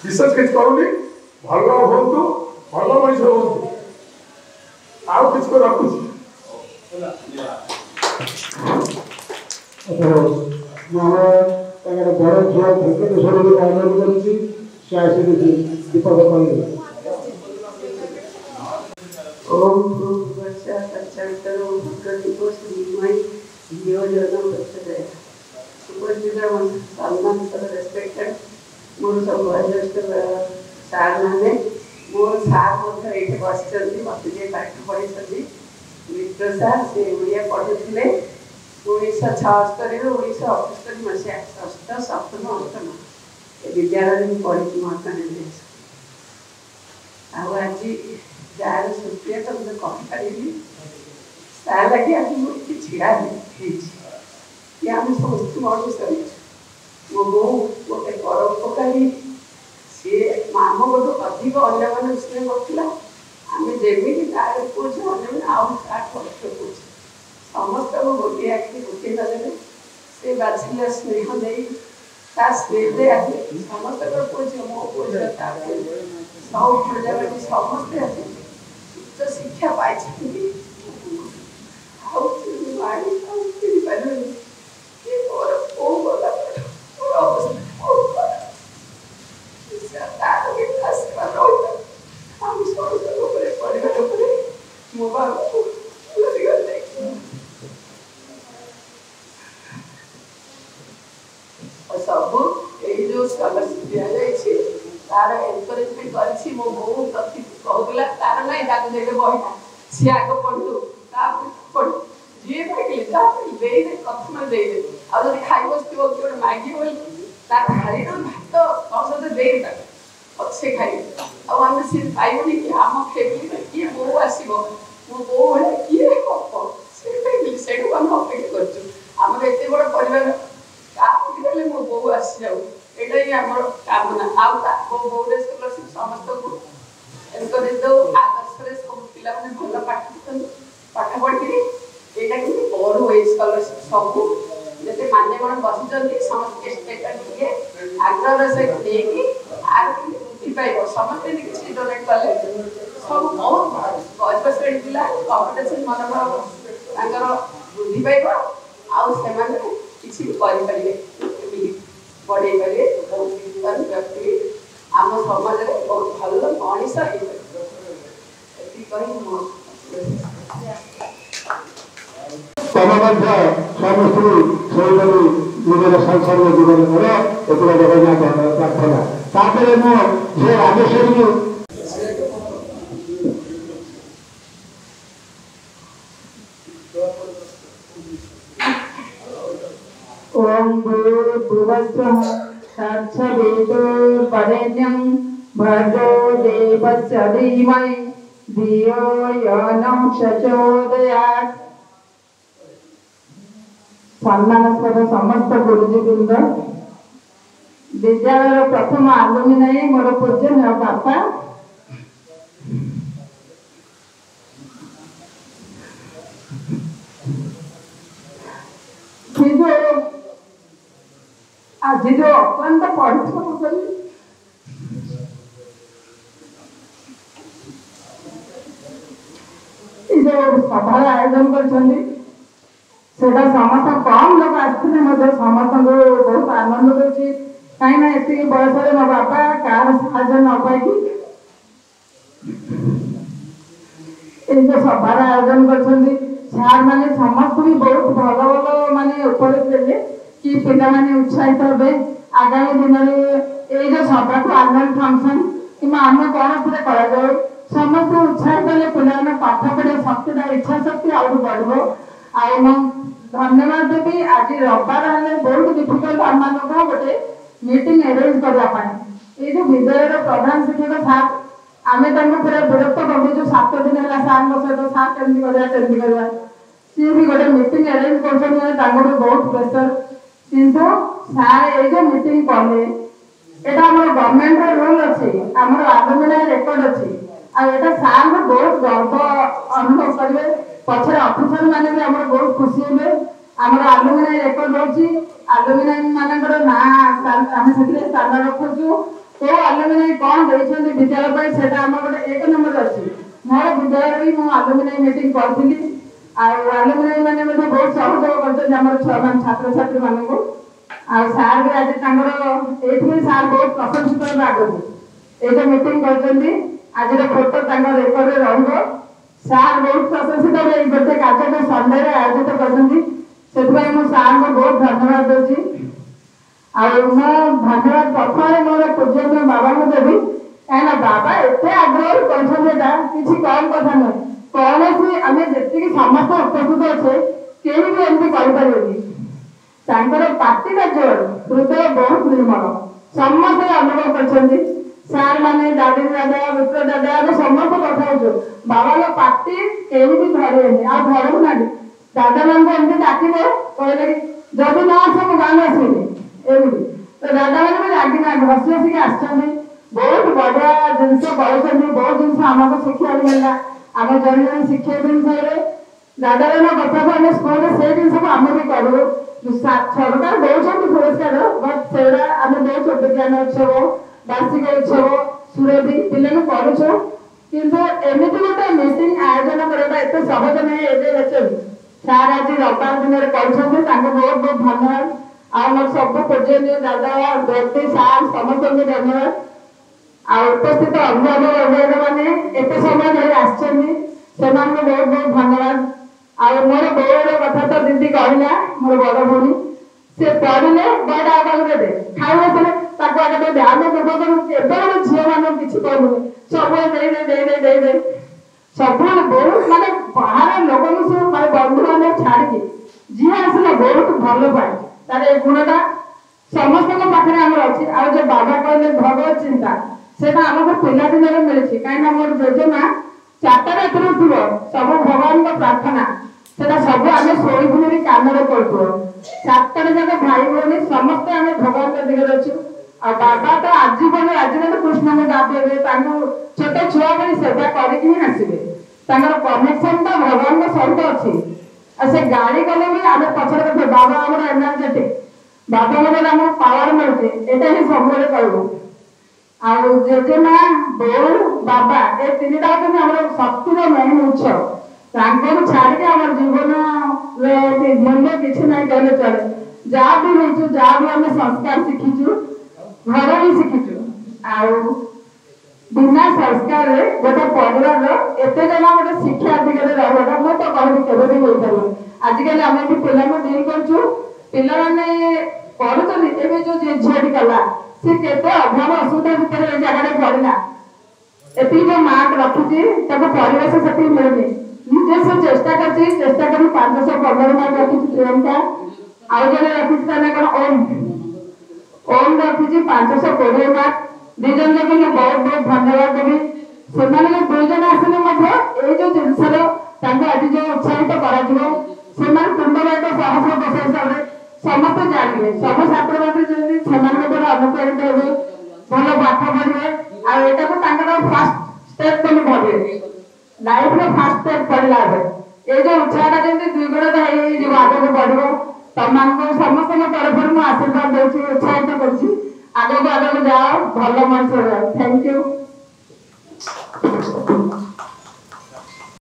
ବିଶେଷ କିଛି କରୁନି ଭଲ ହୁଅନ୍ତୁ ଭଲ ମଣିଷ ହୁଅନ୍ତୁ ଆଉ କିଛି କରି ରଖୁଛି ତାଙ୍କର ବଡ଼ ଝିଅ ଭେଙ୍କଟେଶ୍ୱରକୁ ଅନୁରୋଧ କରୁଛି ସେ ଆସିକି ଦୀପକ କହିବେ ओम भूर्भुवस्सुः तत्सवितुर्वरेण्यं भर्गो श्रीमहि धियो यो नः प्रचोदयात्। उपस्थित सम्मान रेस्पेक्टेड मोर सब वरिष्ठ सार मैंने मोर सार मध्य ये बस मत पाठ पढ़ी मित्र सार से ओडिया पढ़ुले 1976 ରୁ 1978 मसीहा षष्ठ सप्तम अष्टम विद्यालय में पढ़ी महात्मा गांधी आज जार सुप्रिया तो मुझे कही तार लगे आज मुझे छिड़ा कि आम समस्त मनुष्य मो बो गोटे परोपकारी सी आम गोटे अधिक अन्य मान स्नेह करता आम जमी तार कहे अन्य आउ कष्ट कहे समस्त गोटे आखि गोटे नजर से बाछिले स्नेह दे स्नेह दे समस्त कहे मो कहे सब प्रजापति समस्ते उच्च शिक्षा पाई सब ये जो स्कॉलरशिप दिया जाए तार एनकरेजमेंट कर मो बो प्रति कहूला तार ना देखे बहीटा सी आग पढ़ू पढ़ जी पाइले दे कथम दे आदि खाई बस गोटे मैगी बोल तार भारी भात औषध दे अच्छे खाई आम सी पाइबनी कि आम फैमिली में किए बो आसो मो बो भाई किए हम से फैमिली से अपेक्षा करमर एत बड़ परिवार क्या मो बो आसी जाऊ एटा ही आम कामना आउ बोर्ड स्कॉलरशिप समस्त को एनकरेज दो आदर्श सब पिला माने भल पाठ पढ़ी एटा कि पढ़ू ए स्कॉलरशिप सब जैसे मान्यगण बसी समस्त स्टेट आग्रह से देखी आर वृद्धि पाइब समस्त किसी डोनेट कले सब बहुत गरीब श्रेणी पिला कम्पिटिशन मनोभाव वृद्धि पाइब आउ से किसी करें बढ़े पारे बहुत व्यक्ति आम समाज में बहुत भल मनीष निजर संसार जीवन प्रार्थना तापर मुझे राजेश्वरी ओम भूर्भुवस्सुः तत्सवितुर्वरेण्यं भर्गो देवस्य धीमहि धियो यो नः प्रचोदयात्। सम्मानस्पद समस्त गुरुजी वृंद विद्यालय प्रथम आलुमिनाई मोर पूज्य बापा आज जो अत्यंत परिश्रम कर सभा आयोजन कर समस्त कम लोग आसते समस्त बहुत आनंद कर कहीं बयस मो बापा कार साहय न पाई जो सभार आयोजन कर सार मैंने समस्त भी बहुत भल भल माने उपदेश देले कि पिला माने उत्साहित हे आगामी दिन में ये जो सभा को आनुअल फंक्शन कि आम कौन से करा जाए समस्त उत्साहित हेल्ले पिला पाठ पढ़े शक्ति इच्छा शक्ति आउट बढ़ो आ धन्यवाद देवी आज रविवार हेल्ले बहुत डिफिकल्ट आम गोटे मीटिंग अरेंज करने ये जो विद्यालय प्रधान शिक्षक सार आम पूरा विरक्त कर 7 दिन है सार सहित सार केमती करवा सी भी गोटे मीटिंग अरेंज कर बहुत प्रेसर किंतु सार ये जो मीटिंग कले एटा हमर गवर्नमेंट रूल अच्छी हमर आलुमिनाई रेकर्ड अच्छी आ एटा सार को बहुत गर्व अनुभव करेंगे पछरे ऑफिसर माने भी हमर बहुत खुशी हेबे हमर आलुमिनाई रेकर्ड होची आलुमिनाई मानकर ना आम से स्थान रखुचु तो आलुमिनाई कौन देछन विद्यालय पर सेटा हमर गोटे 1 नंबर अच्छी मोर विद्यालय भी मो आलुमिनाई मीटिंग करथिली आलुमिनाई माने बहुत सहयोग कर छात्र छात्री मान सार भी आज सार बहुत प्रशंसित आगे ये मीटिंग कर आज फोटो रेकर्ड सार बहुत प्रशंसित गोटे कार्य संडे आयोजित कर सार को बहुत धन्यवाद दूसरी मो धन्यवाद प्रथम मोर पूज्य बाबा को देवी कहीं बाबा एत आग्रह कर कम कथा नुहे कौन आम जी समस्त उपस्थित अच्छे कहीं भी एमती कर पार्टी जोर हृदय बहुत निर्मल समस्त अनुभव कर सार मैंने दादी दादा विप्र दादा आगे समस्त कथा हो बाबा पार्टी कहीं भी धरे आ धरू ना दादा मान एमती डाकिले कहले जदि न आस गाँव आसबी एमती तो दादा मैंने भी रागी ना हसी हसिक आसछन बहुत बढ़िया जिनस कहते बहुत जिन आमको शिक्षा मिलला आम जन जन शिक्षक हिसाब से दादा मान कथा को आम स्कूल से जिन आम भी करूँ सरकार दौरान पुरस्कार बट से आम दौर विज्ञान उत्सव वार्षिक उत्सव सुरभि पिला करुचु किंतु एमती गोटे मीटिंग आयोजन करवा एत सहज नहीं सार आज रविवार दिन में कर बहुत बहुत धन्यवाद आम सब पूजनीय दादा व्यक्ति सार समस्त धन्यवाद आ उपस्थित अभिभावक अभिभावक मैंने एत समय धरी आसने बहुत बहुत धन्यवाद आ मोर बोर कथा तो दीदी कहला मोर बड़ भौणी से पढ़ले बड़ आगे दे खाଇବା आगे दे आम एवं झील मान किसी कहूँ सब सब बहुत माने बाहर लोक सब बंधु मैंने छाड़ी जी आसला बहुत भल पाए तार गुणटा समस्त पाखे आम अच्छी आ जो बाबा कहले भगवत चिंता से आमको पिलादिन मिली कहीं मोर योजना 4टा रात उठब सब भगवान प्रार्थना से सब आम शोई बुली कान पड़ू 4टा जाक भाई भौणी समस्ते आम भगवान दिगरे अच्छु आ बाबा तो आजीवन आजीवन कृष्ण को गाधेबे छोट छुआ बड़ी सेवा करके आसबे कनेक्शन तो भगवान सहित अच्छी से गाड़ी गले भी आम पचर कथे बाबा आम एनर्जेटिक बाबा मतलब आम पावर मिलते यहाँ ही सब कहू आ जेजेमा बोल बाबा ये 3टा हमें शक्तिर मेन उत्स छाड़ी आम जीवन मूल्य किसी ना कहले चले जहाँ भी हो जहाँ भी आम संस्कार शिखीचु घर ही शिखीचु बिना संस्कार गोटे परिवार एत जन गोटे शिक्षा अधिकारी रहा मुझे तो कहूँ केवे भी हो पार आजिकल आम भी पिला डील करूँ पाने पढ़ुं जो झीटी कला सी के अभाव असुविधा भितर जगह पड़ा एति जो मार्क रखी परिवेश से मिलनी निजे से चेष्टा कर 515 मार्क रखी प्रियंका आउ जन रखी कौन ओम रखी 520 मार्क 2 जन लोग बहुत बहुत धन्यवाद देवी से 2 जन आसिले ये जो जिनसर आज जो उत्साहित कर कुंडल सहस्र वर्ष हिसाब से समस्त जानवे सब छात्र छात्री अनुप्राणित हे भल पाठ पढ़े आटा को फास्ट स्टेप भावे लाइफ फास्ट स्टेप पढ़ला ये जो उत्साह जमी द्विगुणित आगे बढ़ो तुम समस्त तरफ मुझे आशीर्वाद दूसरी उत्साहित कर आगे जाओ भल मनुष्य थैंक यू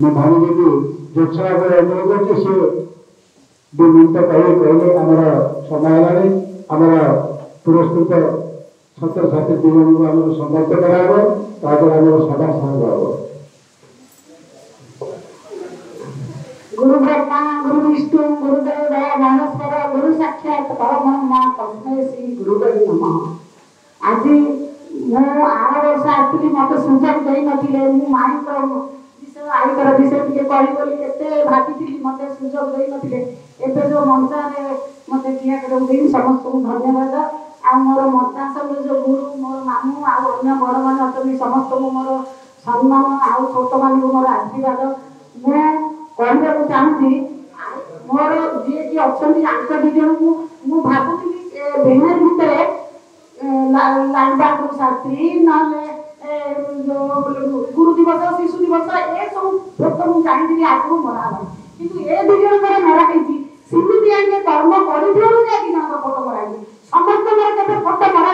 मैं भावी जी जोत्सना को अनुरोध कर 2 मिनट कहले आमर समय आमर पुरस्कृत छात्र छात्री जीवन को आम समर्थ कराब तापर आम सभा सांग हम गुरु ब्रह्मा गुरु विष्णु गुरुदेव महेश्वर गुरु साक्षात परब्रह्म तस्मै श्री गुरुदेव नमः आज मु 8 वर्ष आसली मत सुझाव दे नथिले मु माइकर विषय आईकर विषय टिके कहि बोली केते भागी मत सुझाव दे नथिले एबे जो मंच रे मते किया करउदी समस्त को धन्यवाद आ मोर मतासन जो गुरु मोर मामू आ अन्य बड़ मान अतनी समस्त को मोर सम्मान आ छोट मान को मोर आशीर्वाद मैं कहबा को चाहती मोर जे कि अछंती आंक दिजन को मु भाबुती बेहर भितरे लाल बहादुर शास्त्री नाले जो गुरु दिवस शिशु दिवस ए सब फोटो मु चाहती आपको मरा किंतु ए दिजन पर मरा है सिमिति आगे कर्म कर फोटो मरा समस्त केते फोटो मरा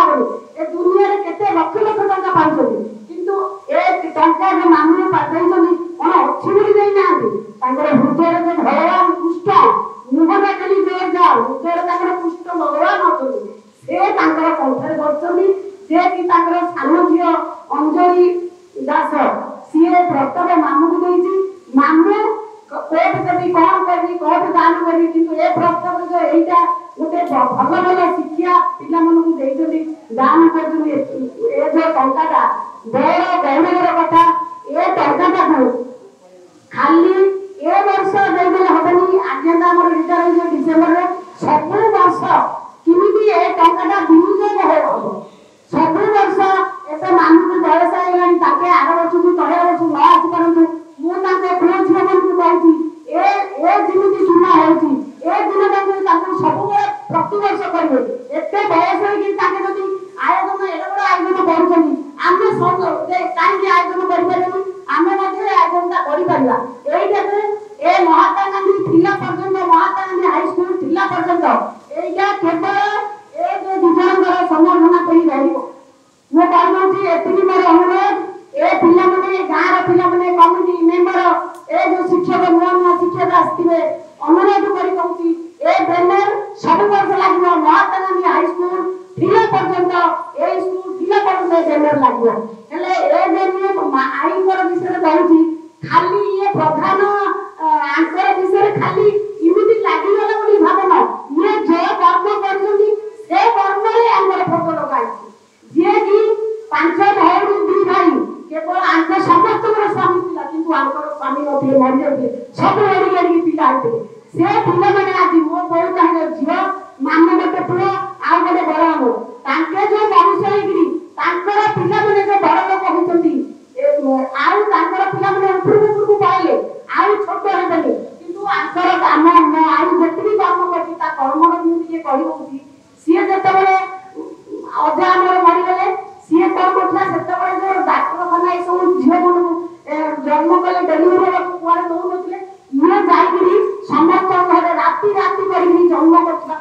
ए दुनिया केते लक्ष लक्ष टका पाउछथि किंतु ए टंका जे मानव पाइछथि कोन अछि बोली देई नांती तांकर हृदय रे भगवान कृष्ण मुहरा कली दे जा हृदय तांकर कृष्ण भगवान अछथि ए तांकर कंठरे बसथि से कि तांकर सानो झियो अंजलि दास करी किंतु ए प्रस्ताव जो एटा गोटे भल भल शिक्षा पिला मानकु देइछथि दान करथि ए जो टंकाटा बड़ गहनर कथा ए टंकाटा खाली ए वर्ष देइले हबनी आज्ञा हमर रिटायर हो डिसेंबर रे सब वर्ष किमिति ए टंकाटा विनियोग हो सब वर्ष एते मानकु बयस आइलानि ताके आर वर्षकु तळे वर्ष न आसी परंतु मु ताके प्रिय जीवनकु कहछि ए जिमिति सुना होछि ए दिन ताके सब प्रति वर्ष करिवे एते बयस कि ताके जदि आयोजन एडा बड़ आयोजन करूछनि आमे सब काई आयोजन करि परबे आमे मध्ये आयोजनटा करि परिबा एइटाके ए महात्मा गांधी थिला पर्यंत महात्मा गांधी हाई स्कूल थिला पर्यंत एइटा केवल ए जे विजयकर संवर्धना करि रहइबो मो कहनोछि एतिकी मोर अनुरोध ए पिला माने गाँर पिला माने कमिटी मेंबर ए जो शिक्षक नुआ शिक्षक आस्थिबे अनुरोध करि कहूछि ए बैनर सब वर्ष लागिबो महात्मा गांधी हाई स्कूल थिला पर्यंत ए स्कूल थिला पर्यंत बैनर लागिबो हेले ए जे आईन कर विषय कहूछि खाली ये प्रधान आंकर विषय खाली इमिति लागि गला बोली भाबना ये जे कर्म करछथि से कर्म रे आंकर फोटो लगाइछि जे कि पांच भाई दुई भाई केवल आंक समस्त स्वामी पिला किंतु आंकर स्वामी नथिले मरि जाते सब एडी एडी पिला आते से पिला माने आज मो बहुत चाहे जीव मानव मते पुरो आ गोटे बड़ हो तांके जो मनुष्य हेगिरी तांकर पिला माने जो बड़ लोक होचंती आउ तांकर पिला माने उपरକୁ पाइले आउ छोट हेबेनी किंतु आंकर काम न आउ जेतरी काम करती ता कर्म निमित्त ये कहि होउची सिए जतबेले अजा हमर मरि गले सिए कोन कोठला सेतबेले जो डाक्टरखाना ए सब झियो मन जन्म कले डेलिवरी को कुआरे दउ नथिले ये जाईगिरी समस्त घरे राती राती करी जन्म करथला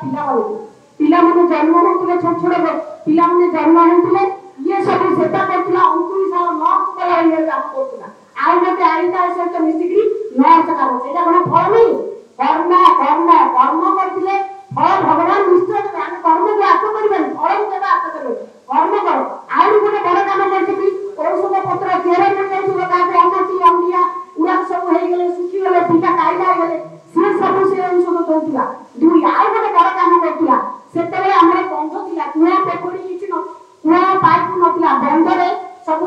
पिला माने जन्म होतले छोट छोट पिला माने जन्म होतले ये सब सेता करथला 29 साल नर्स कला ये काम करथला आ मते आईता सहित मिसिकरी नर्स काम एटा कोन फल नहीं कर्म कर्म कर्म करथिले फल भगवान निश्चय देबे हम कर्म के आशा करबेन फल देबे आशा करबे कर्म करो आउ गोटे बड़ काम करथि औषध पत्र केरे में जाइछो काके अमची अंडिया उरा सब हेइ गेले सुखी गेले पिता काइला गेले से सब से औषध दउतिला दुई आउ गोटे बड़ काम करथिला सेतबे हमर बंध थिला कुआ पेकोडी किछि न कुआ पाइप नथिला बंधरे सब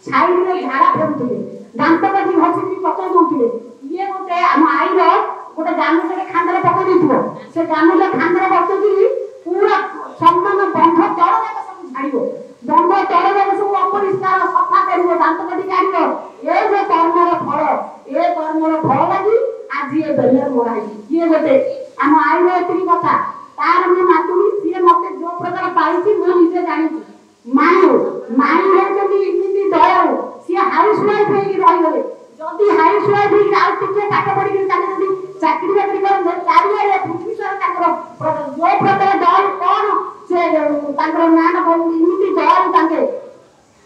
छाई रे झाड़ा फेरुथिले दांत काटी घसिकी पकै दउतिले ये गोटे हम आइरो गोटे गामुले खांदरे पकै दिथिबो से गामुले खांदरे पकै पूरा सम्मान बंध तळ जाक सब झाड़िबो बंध तळ जाक सब अपरिष्कार सफा करिवो दांत काटी काढिबो ए जे कर्मर फल लागि आज ये बेलर मोराई ये गोटे हम आइरो एतरी कथा तार में मातुनी सिए मते जो प्रकार पाइछि मो निजे जानि माई है जदी इमिति दयाउ सिए हाउस वाइफ हेगी रहि गले जदी हाउस वाइफ हेगी आउ टिके पाठ पढि के ताके जदी चाकरी बाकरी करन चारिया रे पृथ्वी सर ताकर जो प्रकार दयाउ कोन से ताकर नाम को इमिति दयाउ ताके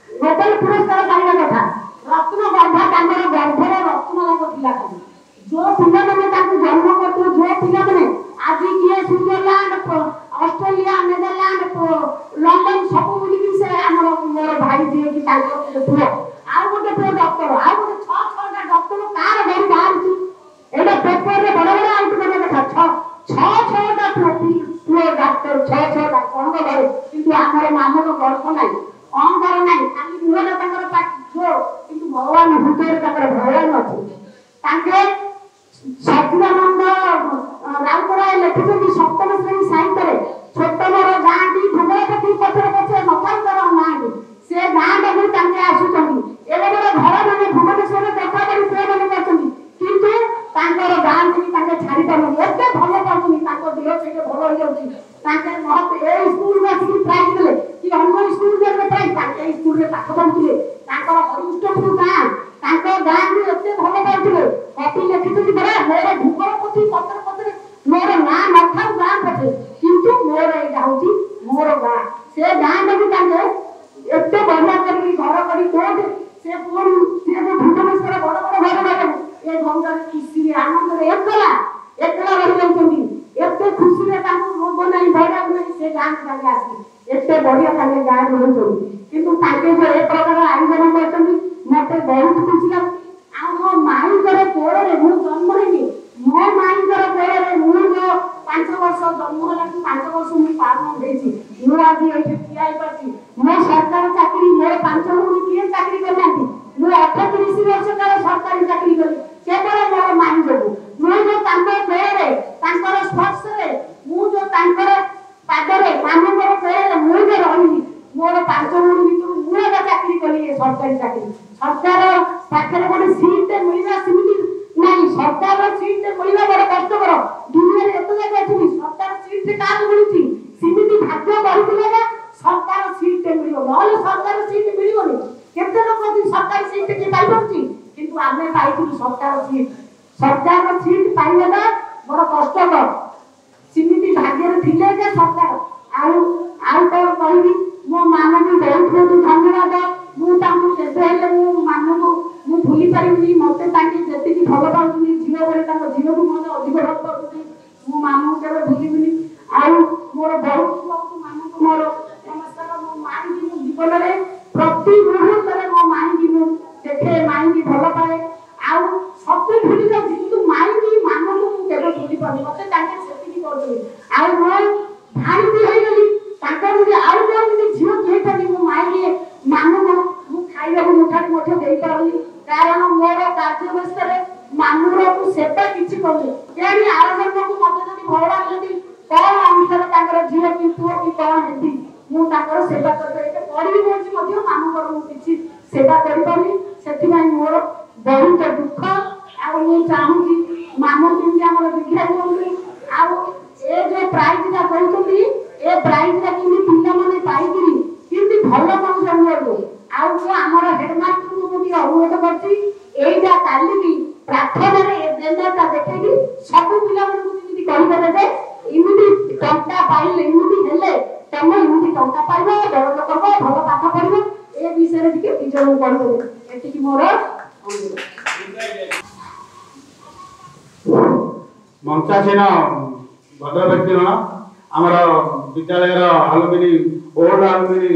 नोबेल पुरस्कार पाइला कथा रत्न गर्भा ताकर गर्भर रत्न लाग पिला खाली जो पिला माने ताकू जन्म करतो जो पिला माने आज किए स्विट्जरलैंड ऑस्ट्रेलिया नेदरलैंड लंडन सब बुली से हमर मोर भाई जे कि ताको पुरो आ गोटे पुरो डॉक्टर आ गोटे 6 डॉक्टर कार गरी बाहर छी एटा पेपर रे बड़ बड़ आउट करे देखा 6 पुरो डॉक्टर 6 कोन को घरे किंतु हमर मानव गर्भ नाही अंगर नाही खाली मुहर ताकर पाट जो किंतु भगवान हृदय ताकर भगवान अछि ताके सचिदानंद राउतराय लेखिछथि सप्तम श्रेणी साहित्य रे छोट मोर गांडी भुवनपति पत्र पत्र नथांकर नाडी से गांड में ताके आसुछथि एबे बड़ घर माने भुवनेश्वर देखा करी से माने करछथि किंतु तांकर गांड की ताके छाड़ी पानु एते भलो पाउनी ताको देह से भलो हो जाउछि ताके महत ए स्कूल में की प्राइज देले कि हम स्कूल में प्राइज ताके स्कूल में पाठ पढुथिले तांकर हरिष्टपुर गां तांकर गां में एते भलो पाउथिले कॉपी लिखिथि बड़ा मोर भूगोलपति पत्र पत्र मोर ना नथा गां पथे किंतु मोर ए जाउछि मोर गां से गां में ताके एते बढ़िया करी घर करी कोट से पूर्ण से भूगोलेश्वर बड़ बड़ घर बाटे ए गंगा खुशी रे आनंद रे एकला रहि जाउछथि एते खुशी रे ताको रोग नाही भरा नाही से गां ताके आसी एते बढ़िया ताके गां रहउछथि किंतु ताके जो ए प्रकार आयोजन करछथि मते बहुत खुशी लागै आ मो माई करे कोरे मु जन्म हेनी मो माई करे कोरे मु सरकार सीट पाइबाटा बड़ कष्टकर सिमिति भाग्य थिले जे सरकार आउ कौन कहबी मो मान को बहुत बहुत धन्यवाद मुझे केते हेले मु मान को मु भूली पारिनी मते ताके जति भल पाउनी झियो बरे ताको झियो को मते अधिक भल पाउनी मु मान को केबे भूलिबिनी आउ मोर बहुत बहुत मान को मोर नमस्कार मो मान की जीवन रे प्रति मुहूर्त रे मो मान की मु देखे मान की भल पाए आउ सब भूली जा किंतु मान की मान को मु केबे भूली पानी मते ताके सेति की करदे आउ मो भाई होई गली ताकर मुझे आउ कोन मुझे झियो के थानी मो मान के मान को मु खाइबा को मुठा मुठा देई पारली कारण मोर कार्य व्यवस्था रे मानुर को सेवा किछि करले केनी आरंभ को मते जदी भगवान जदी कोन अनुसार ताकर झियो की पुओ की कोन हेती मु ताकर सेवा करबे एते पढी होछि मध्ये मानु कर मु किछि सेवा करि पारली सेति भाई मोर बहुत दुख आ मु चाहू कि मानु केमि हमर दिखा कोन आ ए जे प्राइज दा कहउछथि ए प्राइज दा केमि पिल्ला माने पाइकिरी केमि भलो काम करलो आ हमर हेडमास्टर को मुझे अनुरोध करछि एइटा काली की प्रार्थना रे देनता देखेगी सब पिला मन को जदी कहि देबे जे इमिति टंका पाइले इमिति हेले तमे इमिति टंका पाइबो बड़ लोक करबो भलो पाठ पढिबो ए विषय रे टिके टीचर को पढिबो एति की मोर मंचासीन भद्र व्यक्ति आमर विद्यालय आलुमिनी ओल्ड आलुमिनी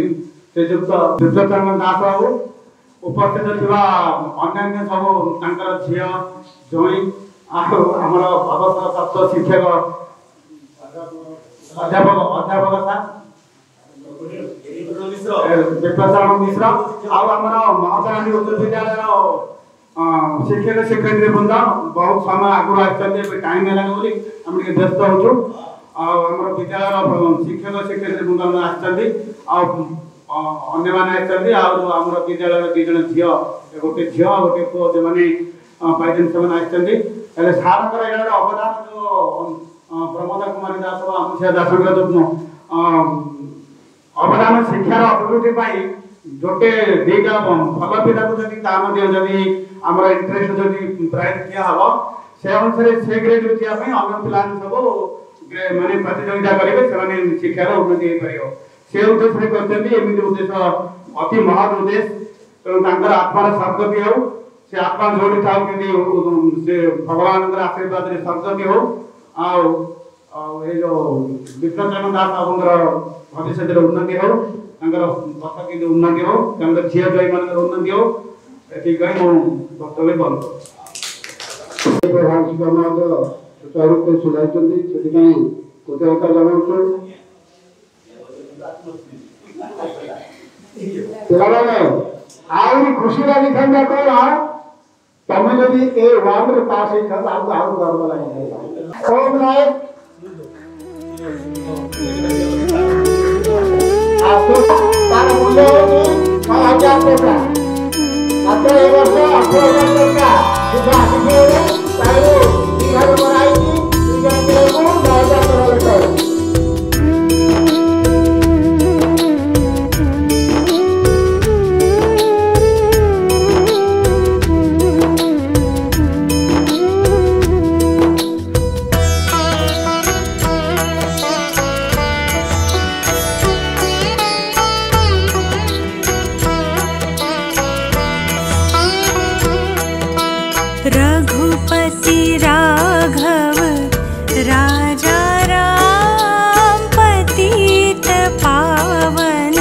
श्रीजुक्त दुर्योधन दास बाबू उपस्थित थिबा अन्य सब झील जोई आमर अवसरप्राप्त शिक्षक अध्यापक विप्लव मिश्र आमर महात्मा उच्च विद्यालय शिक्षक शिक्षयित्री वृंद बहुत समय आगु आगे टाइम है आम व्यस्त हो विद्यालय शिक्षक शिक्षयित्री वृंद अन्य मैंने आम विद्यालय दी जन झी गोटे झी गोटे पुओ जो मैंने पाई से सार अवदान जो प्रमोदा कुमारी दास अमुषा दास जो अवदान शिक्षार अभिवृद्धि गोटे दीटा भल पिला जदि आम इंटरेस्ट जदि प्राइज दिया हम से अनुसार से ग्रेड जावाई अन्य पिला सब माने प्रतियोगिता करेंगे से शिक्षार उन्नति हो पार से उद्देश्य करमि उद्देश्य अति महत् उद्देश्य तेणु आत्मार सद्गति हो से आत्मा जोड़ी था से भगवान आशीर्वाद सद्गति हो जो विप्लव दास बाबू भविष्य उन्नति हो पथ कि उन्नति हो झी जय मान उन्नति हो ये कही वक्तव्य बंद सुचारू सुधाई कृतज्ञता जनाऊँ पिलाने आहरी खुशी लगी था कौन तमें जदि ए वार्ड रे पास होता आउ गर्व लगे ओम नायक तार मूल्य होगी 6000 टका मात्र ए वर्ष 18000 टका सुधा आसिके तारो 3000 कराई 3000 को 10000 टका रघुपति राघव राजा राम पतित पावन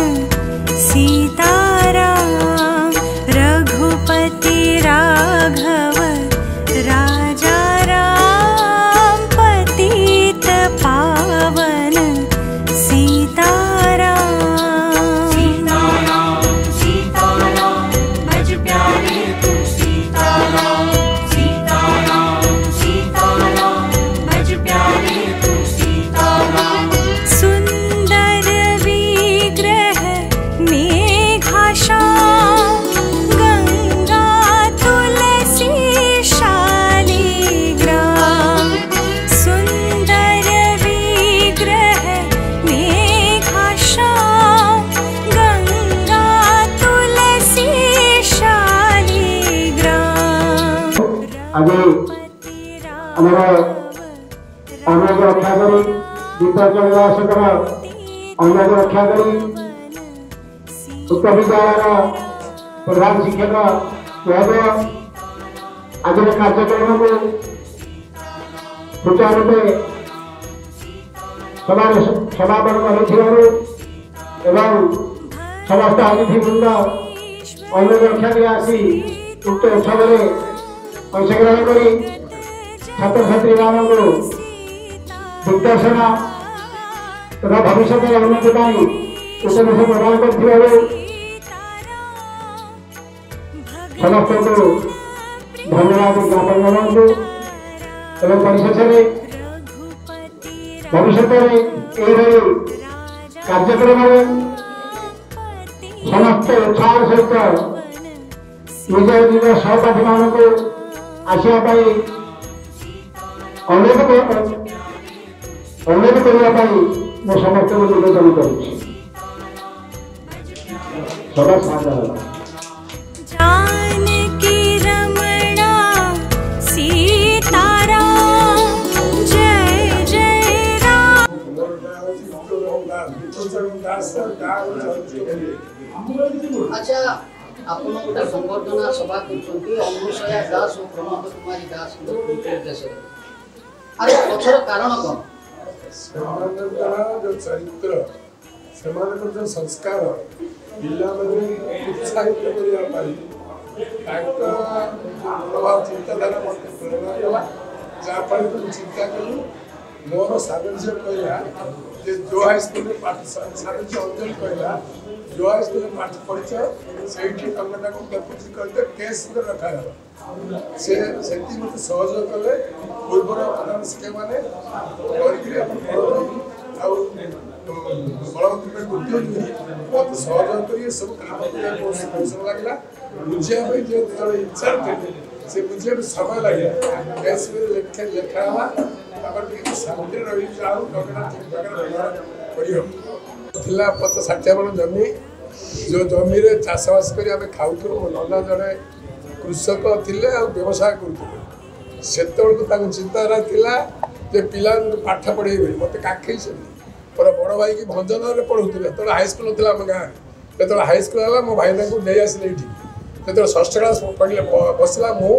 सीताराम रघुपति राघव राजा राम पतित पावन सीताराम सीताराम सीताराम भज प्यारे तू सीताराम सीताराम सीताराम भज प्यारे ଆଜି ଆମର ଅନୁରୋଧ ରକ୍ଷା କରି ବିପର୍ଯ୍ୟୟ ଦାସଙ୍କର ଅନୁରୋଧ ରକ୍ଷା କରି ଉକ୍ତ ବିଦ୍ୟାଳୟର ପ୍ରଧାନ ଶିକ୍ଷକ ମହୋଦୟ ଆଜିର କାର୍ଯ୍ୟକ୍ରମକୁ ସୁଚାରୁରୂପେ ସମାପନ କରିଥିବାରୁ ଏବଂ ସମସ୍ତ ଅତିଥିବୃନ୍ଦ ଅନୁରୋଧ ରକ୍ଷା କରି ଆସି ଉକ୍ତ ଉତ୍ସବରେ ଅଂଶଗ୍ରହଣ କରି ଛାତ୍ରଛାତ୍ରୀମାନଙ୍କୁ ଦିଗ୍ଦର୍ଶନ ତଥା ଭବିଷ୍ୟତର ଉନ୍ନତି ପାଇଁ ଉପଦେଶ ପ୍ରଦାନ କରିଥିବାରୁ ସମସ୍ତଙ୍କୁ ଧନ୍ୟବାଦ ଜ୍ଞାପନ କରନ୍ତୁ ଏବଂ ପରିଶେଷରେ ଭବିଷ୍ୟତରେ ଏହିଭଳି କାର୍ଯ୍ୟକ୍ରମରେ ସମସ୍ତ ଉତ୍ସାହର ସହିତ ନିଜ ନିଜ ସହପାଠୀମାନଙ୍କୁ ଆସିବା ପାଇଁ ଅନୁରୋଧ କରିବା ପାଇଁ ମୁଁ ସମସ୍ତଙ୍କୁ ନିବେଦନ କରୁଛି। ସଦା ସାହାଯ୍ୟ जानकी रमणा सीताराम जय जय राम। अच्छा आपण गोटे संबर्धना सभा करछंती अनुसया दास और प्रमोद कुमारी दास निर्देश अरे पछर कारण कोन जो चरित्र से जो संस्कार पिला उत्साहित प्रभाव चिंताधारा मत प्रेरणा कला जहाँफल चिंता कलु मोर साधन से कहला जो हाई स्कूल में पाठ साधन से अंजलि कहला जो हाई स्कूल में पाठ पढ़ी से तुमने डेपुटी करते केस रखा से मत सहयोग कले पूर्वर प्रधान शिक्षक मैंने मत सहयोग कर सब काम परिश्रम लगला बुझे इच्छा से बुझे समय लगे लेखा शांति रही जाऊ थिला 50-60 बड़ जमी जो जमी चाषबास कर खाऊ मो नना जड़े कृषक थिले व्यवसाय करुले से चिंताधारा थिला जे पिला पाठ पढ़ेबे मत काखे पर बड़ भाई की भंजन पढ़ुले तो हाईस्कल ना आम गाँव जो हाईस्कल है मो भाई नहीं आसिले ये जो 6th क्लास पढ़े बसला मु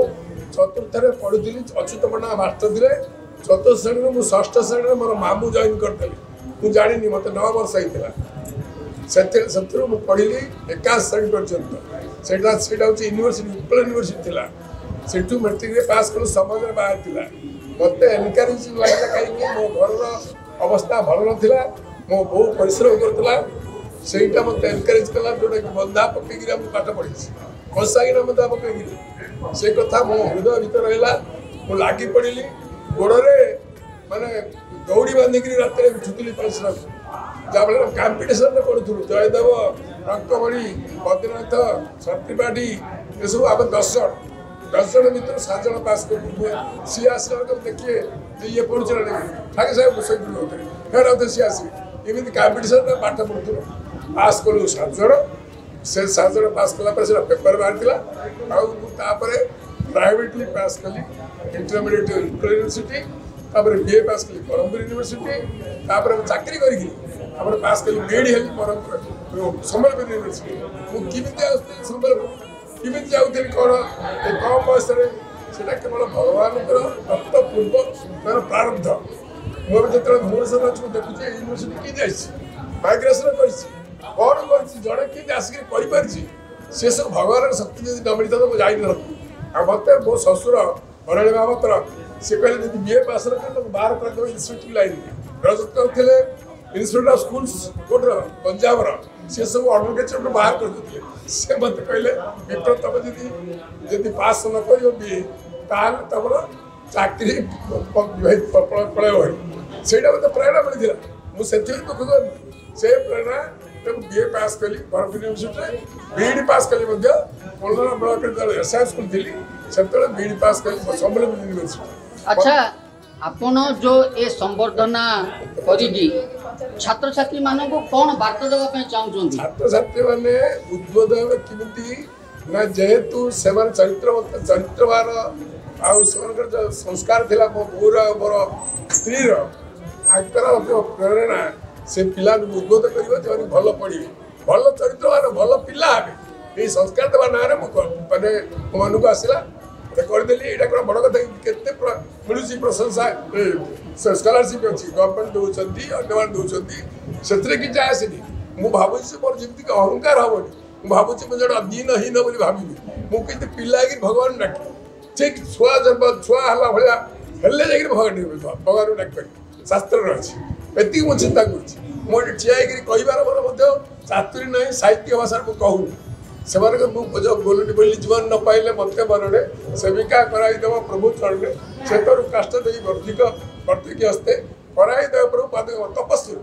चतुर्थ पढ़ुली अच्युत पण्डा मास्टर थे 4th श्रेणी में 6th श्रेणी में मोर मामू जॉइन करते मुझे जानी मत 9 वर्ष होता से पढ़ी 21 श्रेणी पर्यंत से यूनिवर्सिटी उत्कल यूनिवर्सिटी थी से मेट्रिक पास कलु समाज बाहर थी मत एनकरेज लगे कहीं मो घर अवस्था भल ना मो बो परिश्रम करूला से मत एनकरेज कला जोटा कि बंधा पकई पाठ पढ़ी कषागिना बंधा पकई से कथा मो हृदय भर रहा मुझे लगी पड़ी गोड़े माने दौड़ी बांधिक रात छुटली परिश्रम जहाँफल कम्पिटिशन पढ़ुलु जयदेव रंकमणि बद्रीनाथ सत्रिपाठी ये सब आम 10 जन भर 7 जन पास कर सी आसला देखिए ये पढ़ुचे ठाके साहब फिर आते सी आस कम्पिटिशन पाठ पढ़ुलु पास कलु 7 जन से 7 जन पास कला पेपर बाहर प्राइवेटली पास कली intermediate Utkal university BA pass कली ब्रह्मपुर यूनिवर्सिटी चाकरी करी पास कली बीएड हेली ब्रह्मपुर सम्बलपुर यूनिवर्सिटी मुझे सम्बलपुर कमी जाऊँगी कौन कम बयस केवल भगवान दत्त पूर्व तार प्रारब्ध मुझे जो भुवनेश्वर अच्छी देखुचे यूनिवर्सिटी किए जाइए माइग्रेसन कर कौन कर जड़े किए आसिक सी सब भगवान शक्ति जब न मिलता तो मुझे जाइन मत मो शशुर बराणी महापात्र सी कहले बीए पास बाहर कर इन्स्टिट्यूट लाइन रजत करते इन्स्टिट्यूट ऑफ स्कूल्स कोटर पंजाब सी सब अडभोकेट बाहर कर देते से मत कहले विप्र तुम जी पास न कर तुम चाकरी पलैब से मत प्रेरणा मिलता मुझे दुख कर से प्रेरणा बीए पास कली ब्रह्मपुर यूनिवर्सिटी बीएड पास कली कोलरा ब्लॉक एसआई स्कूल थी से बीएड पास कली सम्बलपुर यूनिवर्सिटी। अच्छा आपण जो ए संवर्धना करी छात्र छात्री मानक कौन वार्ता देवाई चाहूँ छात्र छात्री मैंने उद्बोध केमी ना जेहेतु से चरित्रवान आर संस्कार थिला मो बोर मोर स्त्री आकर प्रेरणा से पिला उद्बोध कर भल पढ़े भल चरित्र भल पिला हे ये संस्कार देवा ना मैंने मन को आसला करदेली यहाँ कौन बड़ कथा केते मिलूँ प्रशंसा स्कॉलरशिप अच्छी गवर्नमेंट दौरान दौरान से कि आसनी मुझे भावुँ मोर जमी अहंकार हेनी भावुँ मुझे दीनहीन बोली भावी मुझे पिला भगवान डाक ठीक छुआ जब छुआ है भाया हेल्ले जा भगवान डाक पारि शास्त्र अच्छी एति मुझे चिंता कर ठिया कहबार मोर चातुरी ना साहित्य भाषा मुझे कहूनी से बोलुटी बोली जीवन न पाइले मत मरणे सेविका कराइदेव प्रभु चरणे क्षेत्र काष्ट दे वर्तिक हस्ते कराइदेव प्रभु पाद तपस्वी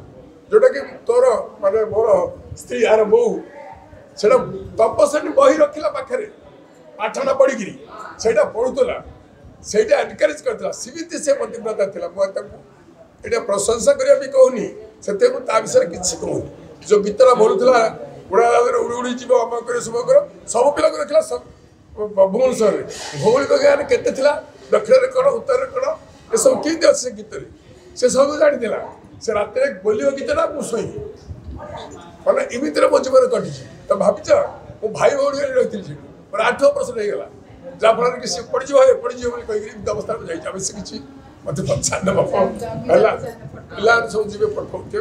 जोटा कि तोर माने मोर स्त्री यार बो से तपस्वी बही रखला पाखे पाठना पढ़ी से पढ़ुला से एनकरेज करता सीमित से पतिव्रता थी मुझे प्रशंसा करने भी कहूनी से विषय किसी कहूनी जो गीतटा बोलूला उड़ा उड़ी उड़ी जीव अमक कर शुभ कर सब पिला रखला भुवनेश्वर भौगोलिक ज्ञान केते दक्षिण कण उत्तर कण ये सब किए अच्छे से गीत से सब जानी से रात बोल गीतटा मुई मैंने इमित मो जीवन कटी तो भाविच मो भाई भौणी रही मोर 8% होगा जहाँफल कि सी पड़ी कही अवस्था में जाइए से किसी मत पचार पिला सब जी पठाऊे